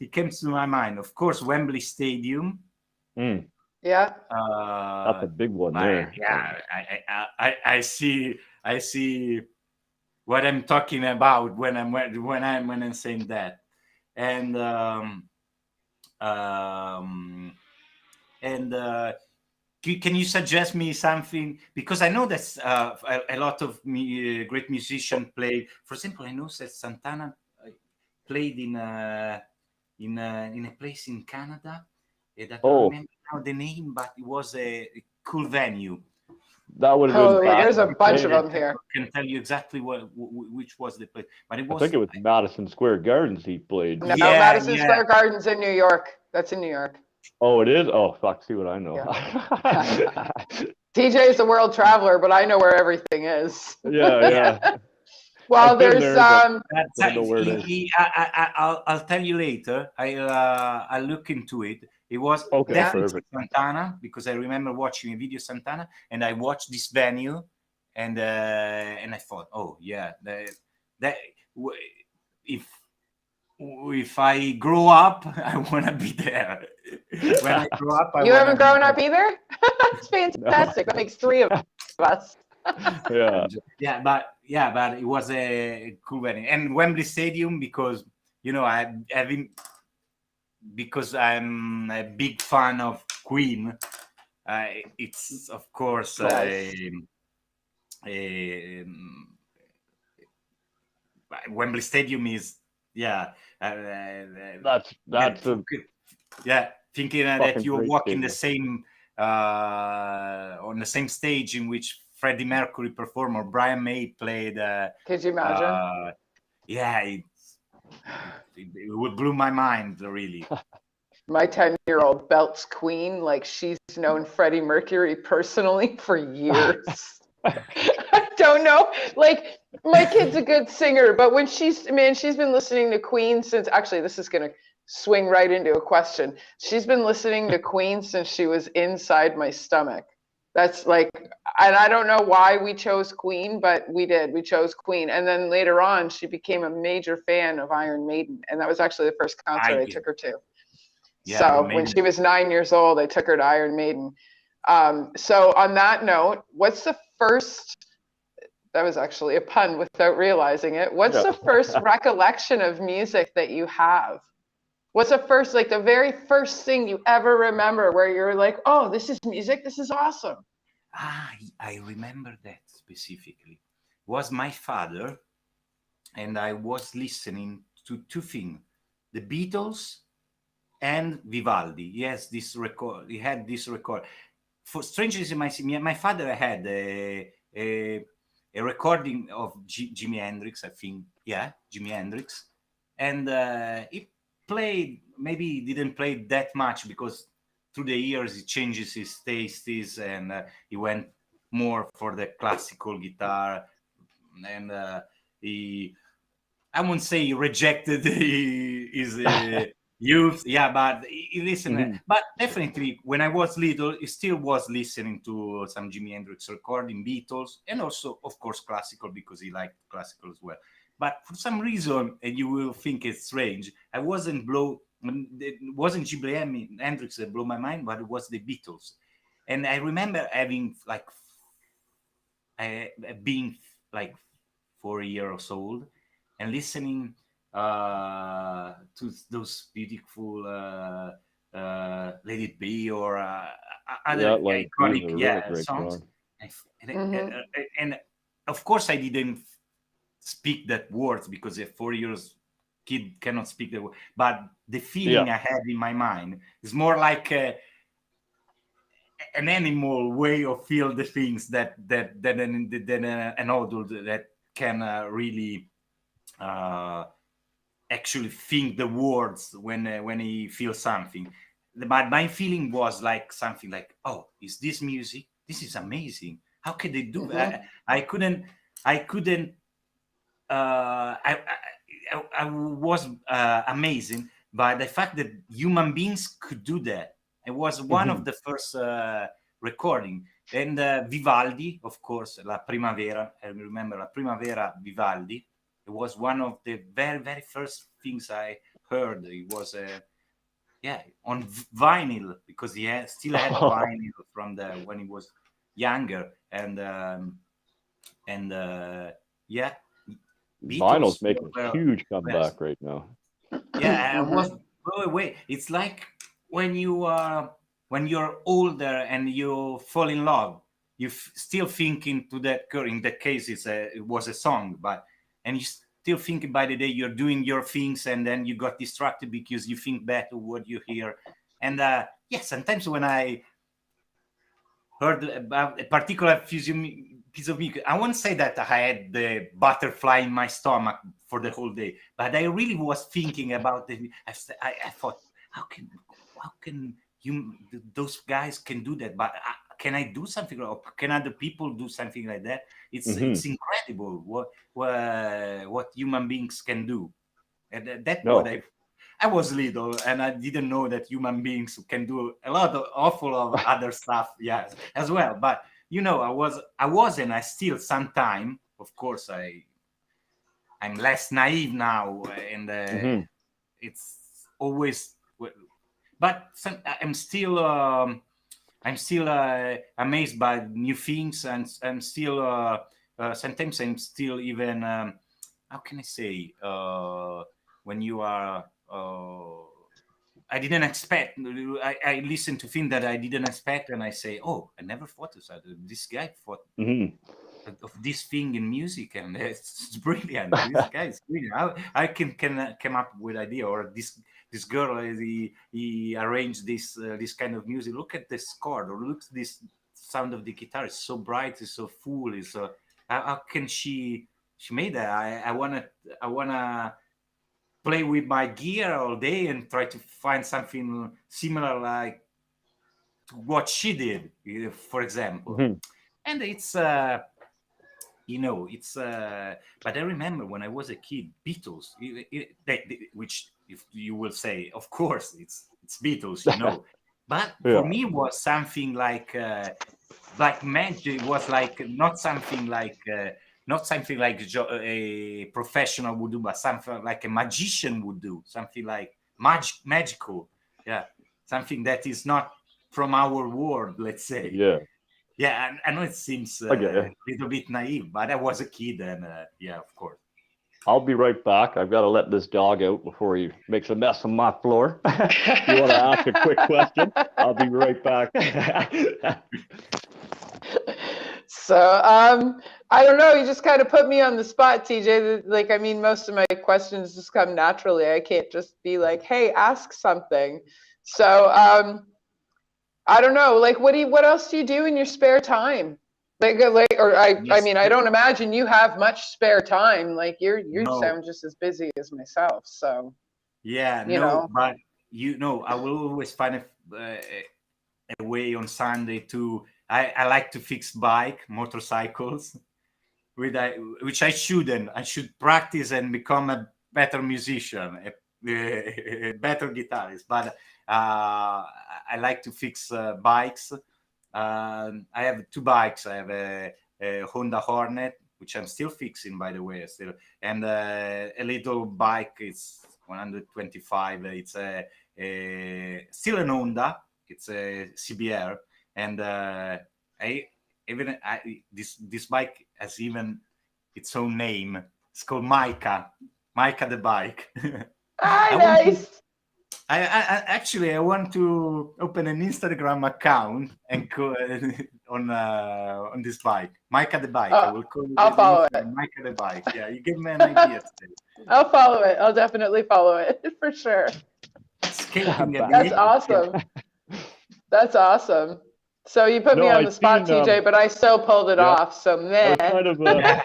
it comes to my mind. Of course, Wembley Stadium. Yeah. That's a big one there. Yeah, I see what I'm talking about when I'm saying that, and can you suggest me something? Because I know that a lot of great musicians play. For example, I know that Santana played in a place in Canada. I don't remember now the name, but it was a cool venue. That would have been. There's a bunch of them here. I can tell you exactly which was the place, but it was. I think it was Madison Square Gardens he played. No, Madison Square Gardens in New York. That's in New York. Oh, it is? Oh, fuck, see what I know. Yeah. TJ is a world traveler, but I know where everything is. Yeah. Well, there's I'll tell you later. I'll look into it. It was definitely Santana, because I remember watching a video Santana, and I watched this venue, and I thought, oh yeah, that if I grow up, I want to be there. When I grow up, you haven't grown up either? That's fantastic. That makes three of us. Yeah, but yeah, but it was a cool wedding. And Wembley Stadium, because because I'm a big fan of Queen. It's of course Wembley Stadium is that's thinking that you're walking stadium. the same on the same stage in which Freddie Mercury performed or Brian May played. Could you imagine? It would blow my mind, really. My 10-year-old belts Queen like she's known Freddie Mercury personally for years. I don't know. Like, my kid's a good singer, but when she's been listening to Queen since, actually, this is going to swing right into a question. She's been listening to Queen since she was inside my stomach. That's like, and I don't know why we chose Queen, but we did. We chose Queen. And then later on, she became a major fan of Iron Maiden. And that was actually the first concert I took her to. Yeah, so when she was 9 years old, I took her to Iron Maiden. So on that note, what's the first, that was actually a pun without realizing it. What's the first recollection of music that you have? What's the first, like the very first thing you ever remember where you're like, oh, this is music, this is awesome? I remember that specifically. It was my father, and I was listening to two things, the Beatles and Vivaldi. Yes, this record. He had this record. For strangely, my father had a recording of Jimi Hendrix. I think, Jimi Hendrix, and he played. Maybe he didn't play that much because through the years he changes his tastes, and he went more for the classical guitar, and I won't say he rejected his youth, but he listened. Mm-hmm. But definitely, when I was little, he still was listening to some Jimi Hendrix recording, Beatles, and also, of course, classical, because he liked classical as well. But for some reason, and you will think it's strange, it wasn't Jimi Hendrix that blew my mind, but it was the Beatles. And I remember having being like 4 years old and listening to those beautiful Let It Be or other iconic songs. And of course I didn't speak that words because a 4 years kid cannot speak the word, but the feeling I had in my mind is more like an animal way of feel the things than an adult that can really actually think the words when he feels something. But my feeling was like something like, oh, is this music? This is amazing. How can they do that? I was amazing by the fact that human beings could do that. It was one of the first recording. And Vivaldi, of course, La Primavera. I remember La Primavera, Vivaldi. It was one of the very, very first things I heard. It was on vinyl, because he still had vinyl from when he was younger. And vinyl's making a huge comeback right now. I was blown away. It's like when you're older and you fall in love, you still thinking to that girl. In that case, it was a song, and you still thinking by the day you're doing your things, and then you got distracted because you think back to what you hear. And sometimes when I heard about a particular piece of music, I won't say that I had the butterfly in my stomach for the whole day, but I really was thinking about it. I thought, how can those guys can do that? But can I do something, or can other people do something like that? It's incredible what human beings can do. And I was little, and I didn't know that human beings can do awful of other stuff, as well. But I was, and I still sometimes, of course, I'm less naive now, and it's always. But I'm still amazed by new things, and I'm still sometimes I'm still even how can I say, when you are I didn't expect. I listen to things that I didn't expect, and I say, "Oh, I never thought of that. This guy thought of this thing in music, and it's brilliant. This guy is brilliant. I can come up with idea, or this girl, he arranged this kind of music. Look at this chord, or look at this sound of the guitar. It's so bright, it's so full. It's so how can she made that? I wanna play with my gear all day and try to find something similar like to what she did, for example. And it's it's but I remember when I was a kid, Beatles, which if you will say, of course it's Beatles, but for me it was something like magic. It was like not something like a professional would do, but something like a magician would do, something like magical, something that is not from our world, let's say. Yeah, I know it seems a little bit naive, but I was a kid, and of course. I'll be right back. I've got to let this dog out before he makes a mess on my floor. You want to ask a quick question? I'll be right back. So, I don't know. You just kind of put me on the spot, TJ. Like, I mean, most of my questions just come naturally. I can't just be like, "Hey, ask something." So, I don't know. Like, what else do you do in your spare time? I mean, I don't imagine you have much spare time. Like, you sound just as busy as myself. So, but I will always find a way on Sunday to. I like to fix motorcycles, which I shouldn't. I should practice and become a better musician, a better guitarist. But I like to fix bikes. I have two bikes. I have a Honda Hornet, which I'm still fixing, by the way, and a little bike. It's 125. It's still an Honda. It's a CBR. And this bike has even its own name. It's called Micah the bike. Nice. I want to open an Instagram account and go on this bike, Micah the bike. I will call it. I'll follow it. Micah the bike. Yeah, you give me an idea today. I'll follow it. I'll definitely follow it for sure. That's awesome. That's awesome. So you put me on the spot, TJ, but I still pulled it off. So man, I was kind of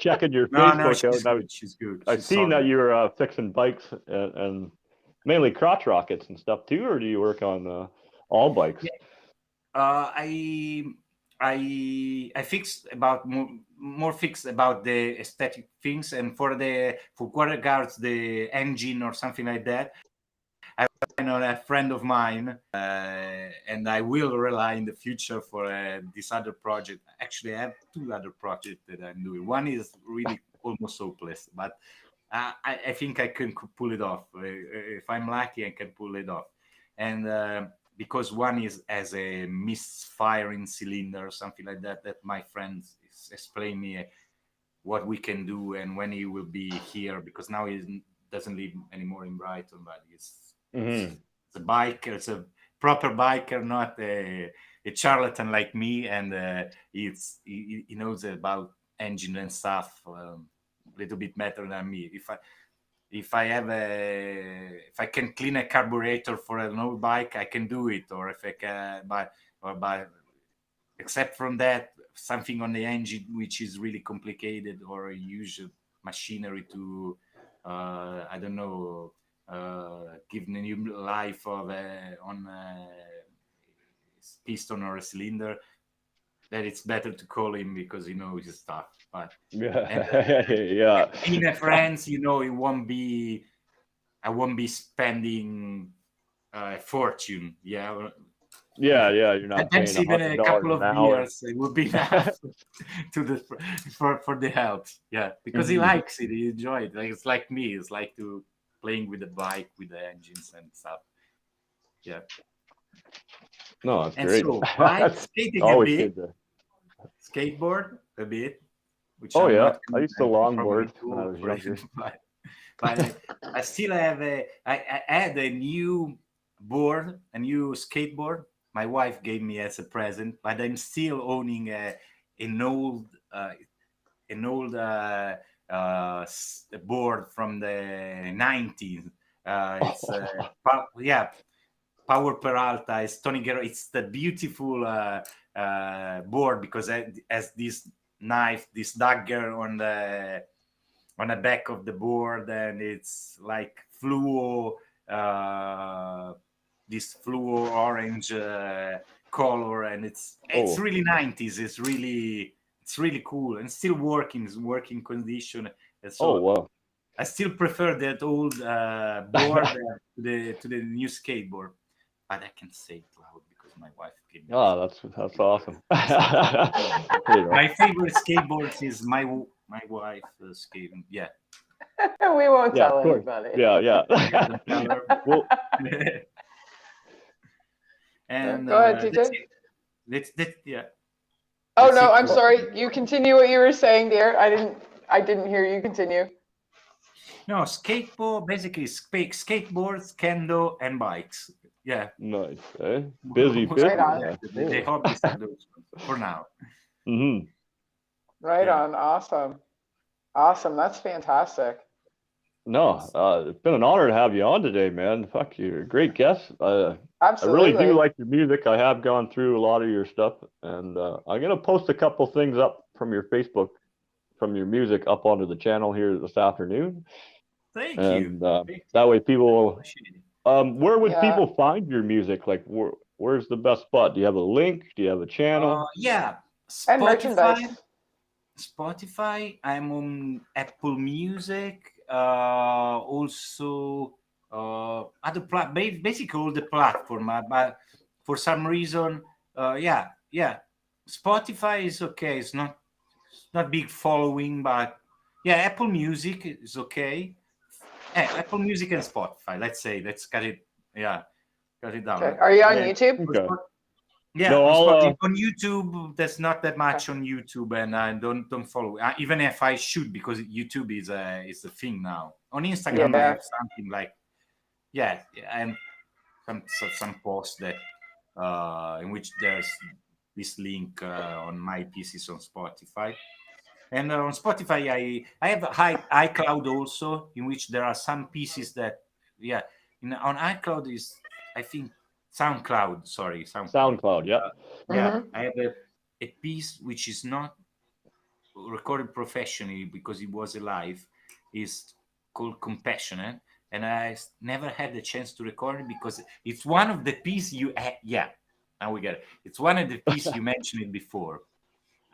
checking your Facebook out. She's good. I've seen that you're fixing bikes and mainly crotch rockets and stuff too, or do you work on all bikes? I fixed about more fixed about the aesthetic things, and for what regards the engine or something like that. I know a friend of mine, and I will rely in the future for this other project. Actually, I have two other projects that I'm doing. One is really almost hopeless, but I think I can pull it off. If I'm lucky, I can pull it off. And because one is as a misfiring cylinder or something like that, that my friend explained me what we can do and when he will be here, because now he doesn't live anymore in Brighton, but it's a biker, it's a proper biker, not a charlatan like me, and he knows about engine and stuff a little bit better than me. If I can clean a carburetor for an old bike, I can do it. Or if I can, but except from that, something on the engine which is really complicated, or use machinery to I don't know. Give a new life on a piston or a cylinder, that it's better to call him because he knows his stuff. But in a France, it won't be. I won't be spending a fortune. Yeah. You're not paying even a couple of beers. It would be enough for the health. Yeah, because he likes it. He enjoys it. Like, it's like me. It's like to playing with the bike, with the engines and stuff. Yeah. No, that's great. So, skating a bit. Skateboard. a bit. Which Oh I'm yeah, not I used to gonna probably longboard when I do was for it, younger. but I still have I had a new board, a new skateboard. My wife gave me as a present, but I'm still owning an old board from the 90s. It's Power Peralta. It's Tony Guerrero. It's the beautiful board because it has this knife, this dagger on the back of the board, and it's like this fluo orange color, and it's really 90s. It's really cool and still working. It's working condition. And so wow. I still prefer that old board to the new skateboard, but I can say it loud because my wife gave me. Oh, that's awesome. My favorite skateboards is my wife skating. Yeah. We won't tell anybody. Yeah. Well, and go ahead, TJ. Yeah. Oh no, I'm sorry. You continue what you were saying, dear. I didn't hear you continue. No, skateboard, basically skateboards, kendo, and bikes. Yeah. Nice. Eh? Busy. Right on. Yeah. The hobbies are those for now. Mm-hmm. Right on. Awesome. That's fantastic. No, it's been an honor to have you on today, man. Fuck, you're a great guest. Absolutely. I really do like your music. I have gone through a lot of your stuff, and I'm gonna post a couple things up from your Facebook, from your music up onto the channel here this afternoon. Thank you. That way people will. Where would people find your music? Like, where's the best spot? Do you have a link? Do you have a channel? Yeah. Spotify. And merchandise. Spotify. I'm on Apple Music. Also, other basically all the platform. But for some reason, Spotify is okay. It's not big following, but yeah, Apple Music is okay. Apple Music and Spotify. Let's cut it down. Okay. Are you on YouTube? Okay. Yeah, no, on YouTube. There's not that much on YouTube, and I don't follow. Even if I should, because YouTube is a thing now. On Instagram, I have something like and some posts that in which there's this link on my pieces on Spotify. And on Spotify, I have iCloud also, in which there are some pieces that, on iCloud is, I think, SoundCloud. Sorry, SoundCloud. Yeah. I have a piece which is not recorded professionally because it was alive. Is called Compassionate, and I never had the chance to record it because it's one of the pieces you. Now we get it. It's one of the pieces you mentioned it before.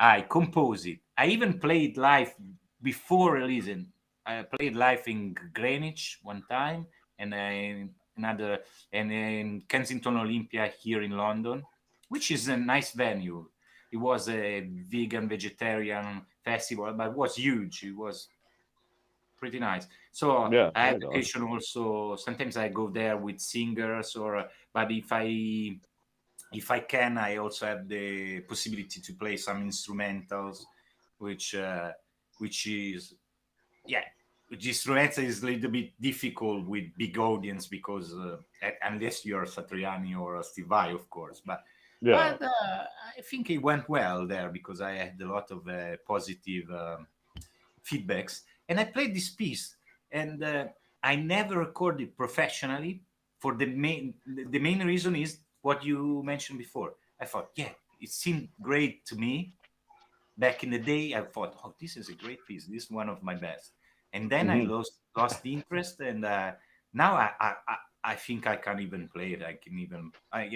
I composed it. I even played live before releasing. I played live in Greenwich one time, and another, and in Kensington Olympia here in London, which is a nice venue. It was a vegetarian festival, but it was huge. It was pretty nice. So I have occasion also. Sometimes I go there with singers, but if I can, I also have the possibility to play some instrumentals, which instrumental is a little bit difficult with big audience because unless you're Satriani or Steve Vai, of course. But I think it went well there because I had a lot of positive feedbacks, and I played this piece, and I never recorded professionally. For the main reason is what you mentioned before. I thought, it seemed great to me. Back in the day, I thought, this is a great piece. This is one of my best. And then I lost the interest, and now I think I can't even play it. I can even,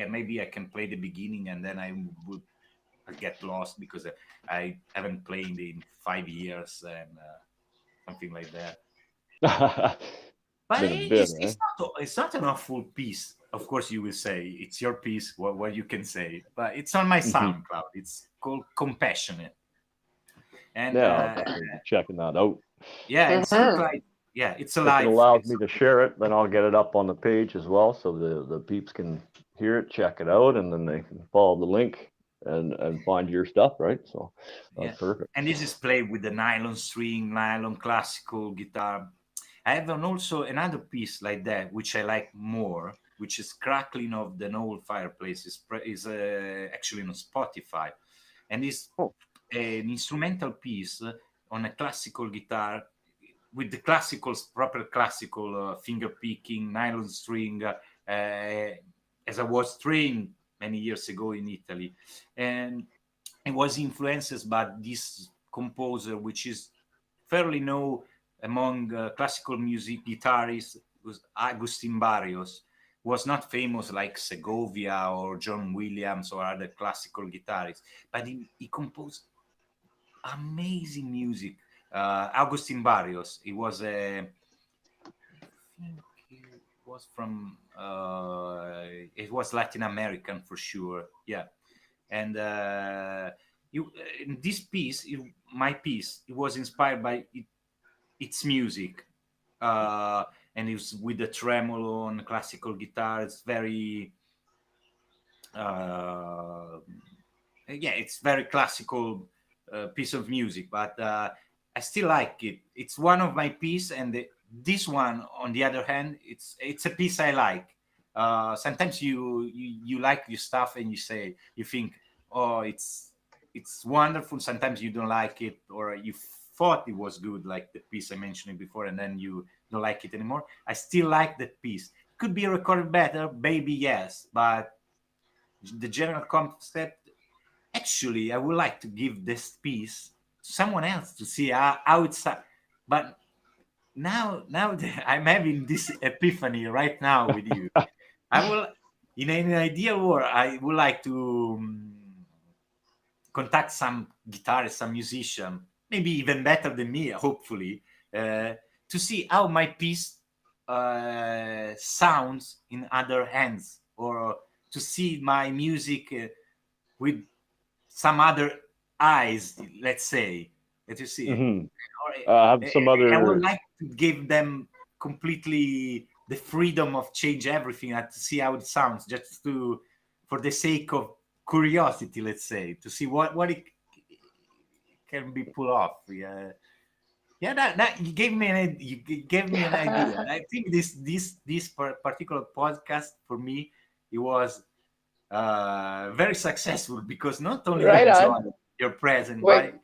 maybe I can play the beginning, and then I would get lost because I haven't played in 5 years and something like that. But it's not an awful piece. Of course, you will say it's your piece. What you can say, but it's on my SoundCloud. It's called Compassionate. And checking that out. Yeah, it's like it's alive. If it allows me to share it, then I'll get it up on the page as well, so the peeps can hear it, check it out, and then they can follow the link and find your stuff, right? So that's perfect. And this is played with the nylon string, nylon classical guitar. I have also another piece like that, which I like more, which is Crackling of the Old Fireplace. Is actually on Spotify, and it's an instrumental piece on a classical guitar with the proper classical finger picking, nylon string, as I was trained many years ago in Italy. And it was influenced by this composer, which is fairly known among classical music guitarists, was Agustin Barrios. Was not famous like Segovia or John Williams or other classical guitarists, but he composed amazing music. Agustin Barrios, he was I think he was from it was Latin American for sure, yeah. And in this piece, my piece, it was inspired by its music, and it was with the tremolo on classical guitar. It's very it's very classical piece of music, but I still like it. It's one of my piece, and this one, on the other hand, it's a piece I like. Sometimes you like your stuff and you think, oh, it's wonderful. Sometimes you don't like it, or you thought it was good, like the piece I mentioned before, and then you don't like it anymore. I still like that piece. Could be recorded better, maybe yes, but the general concept. Actually, I would like to give this piece to someone else to see how it's. But now that I'm having this epiphany right now with you, I will, in an ideal world, I would like to contact some guitarist, some musician, maybe even better than me, hopefully, to see how my piece sounds in other hands, or to see my music with some other eyes, let's say, that you see. Have some other. I would like to give them completely the freedom of change everything and to see how it sounds, just for the sake of curiosity, let's say, to see what it can be pulled off. Yeah, that you gave me an idea. I think this particular podcast for me, it was very successful, because not only I enjoy your presence, but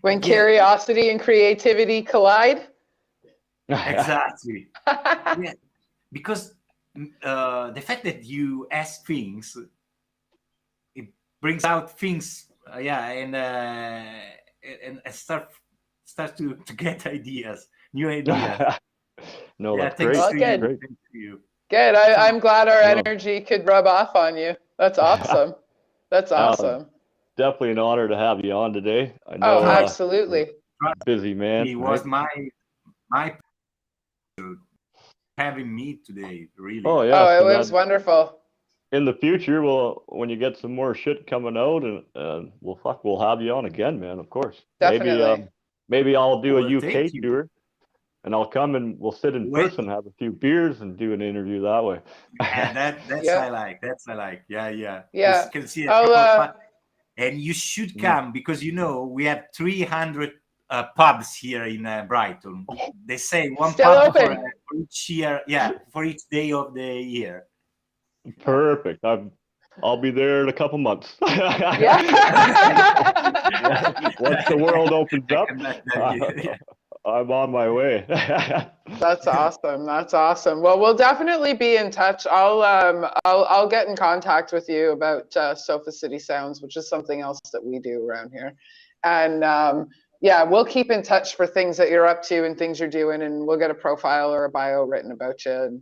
when curiosity and creativity collide. Exactly. Yeah, because the fact that you ask things, it brings out things, and start to get ideas, new ideas. No, that's great. Good. Thanks to you. Good. I'm glad our energy could rub off on you. That's awesome. That's awesome. Definitely an honor to have you on today. I know, absolutely. Busy man. It was my having me today, really. Oh yeah. Oh, it was wonderful. In the future, when you get some more shit coming out, and we'll have you on again, man. Of course. Definitely. Maybe I'll do a UK tour. And I'll come and we'll sit in person, have a few beers, and do an interview that way. Yeah, that's I like. That's I like. Yeah. Yeah. You can see and you should come, because we have 300 pubs here in Brighton. They say one Still pub for each year. Yeah, for each day of the year. Perfect. I'll be there in a couple months. Yeah. Once the world opens up. I'm on my way. That's awesome. That's awesome. Well, we'll definitely be in touch. I'll get in contact with you about Sofa City Sounds, which is something else that we do around here. And we'll keep in touch for things that you're up to and things you're doing, and we'll get a profile or a bio written about you, and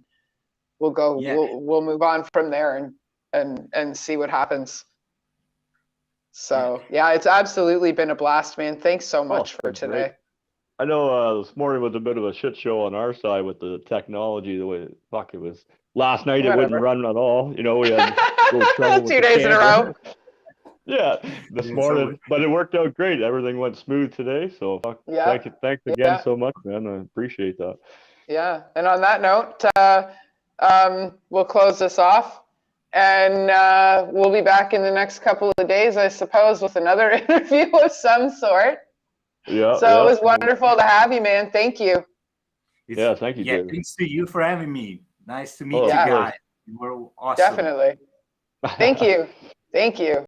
we'll go. Yeah. We'll move on from there and see what happens. So it's absolutely been a blast, man. Thanks so much for today. Great. I know this morning was a bit of a shit show on our side with the technology, the way it was. Last night it wouldn't run at all. We had trouble 2 days in a row. Yeah, this morning, but it worked out great. Everything went smooth today. So thanks again so much, man. I appreciate that. Yeah, and on that note, we'll close this off. And we'll be back in the next couple of days, I suppose, with another interview of some sort. Yeah. So it was wonderful to have you, man. Thank you. Thank you, David. Thanks to you for having me. Nice to meet you Yeah. guys. You were awesome. Definitely. Thank you. Thank you.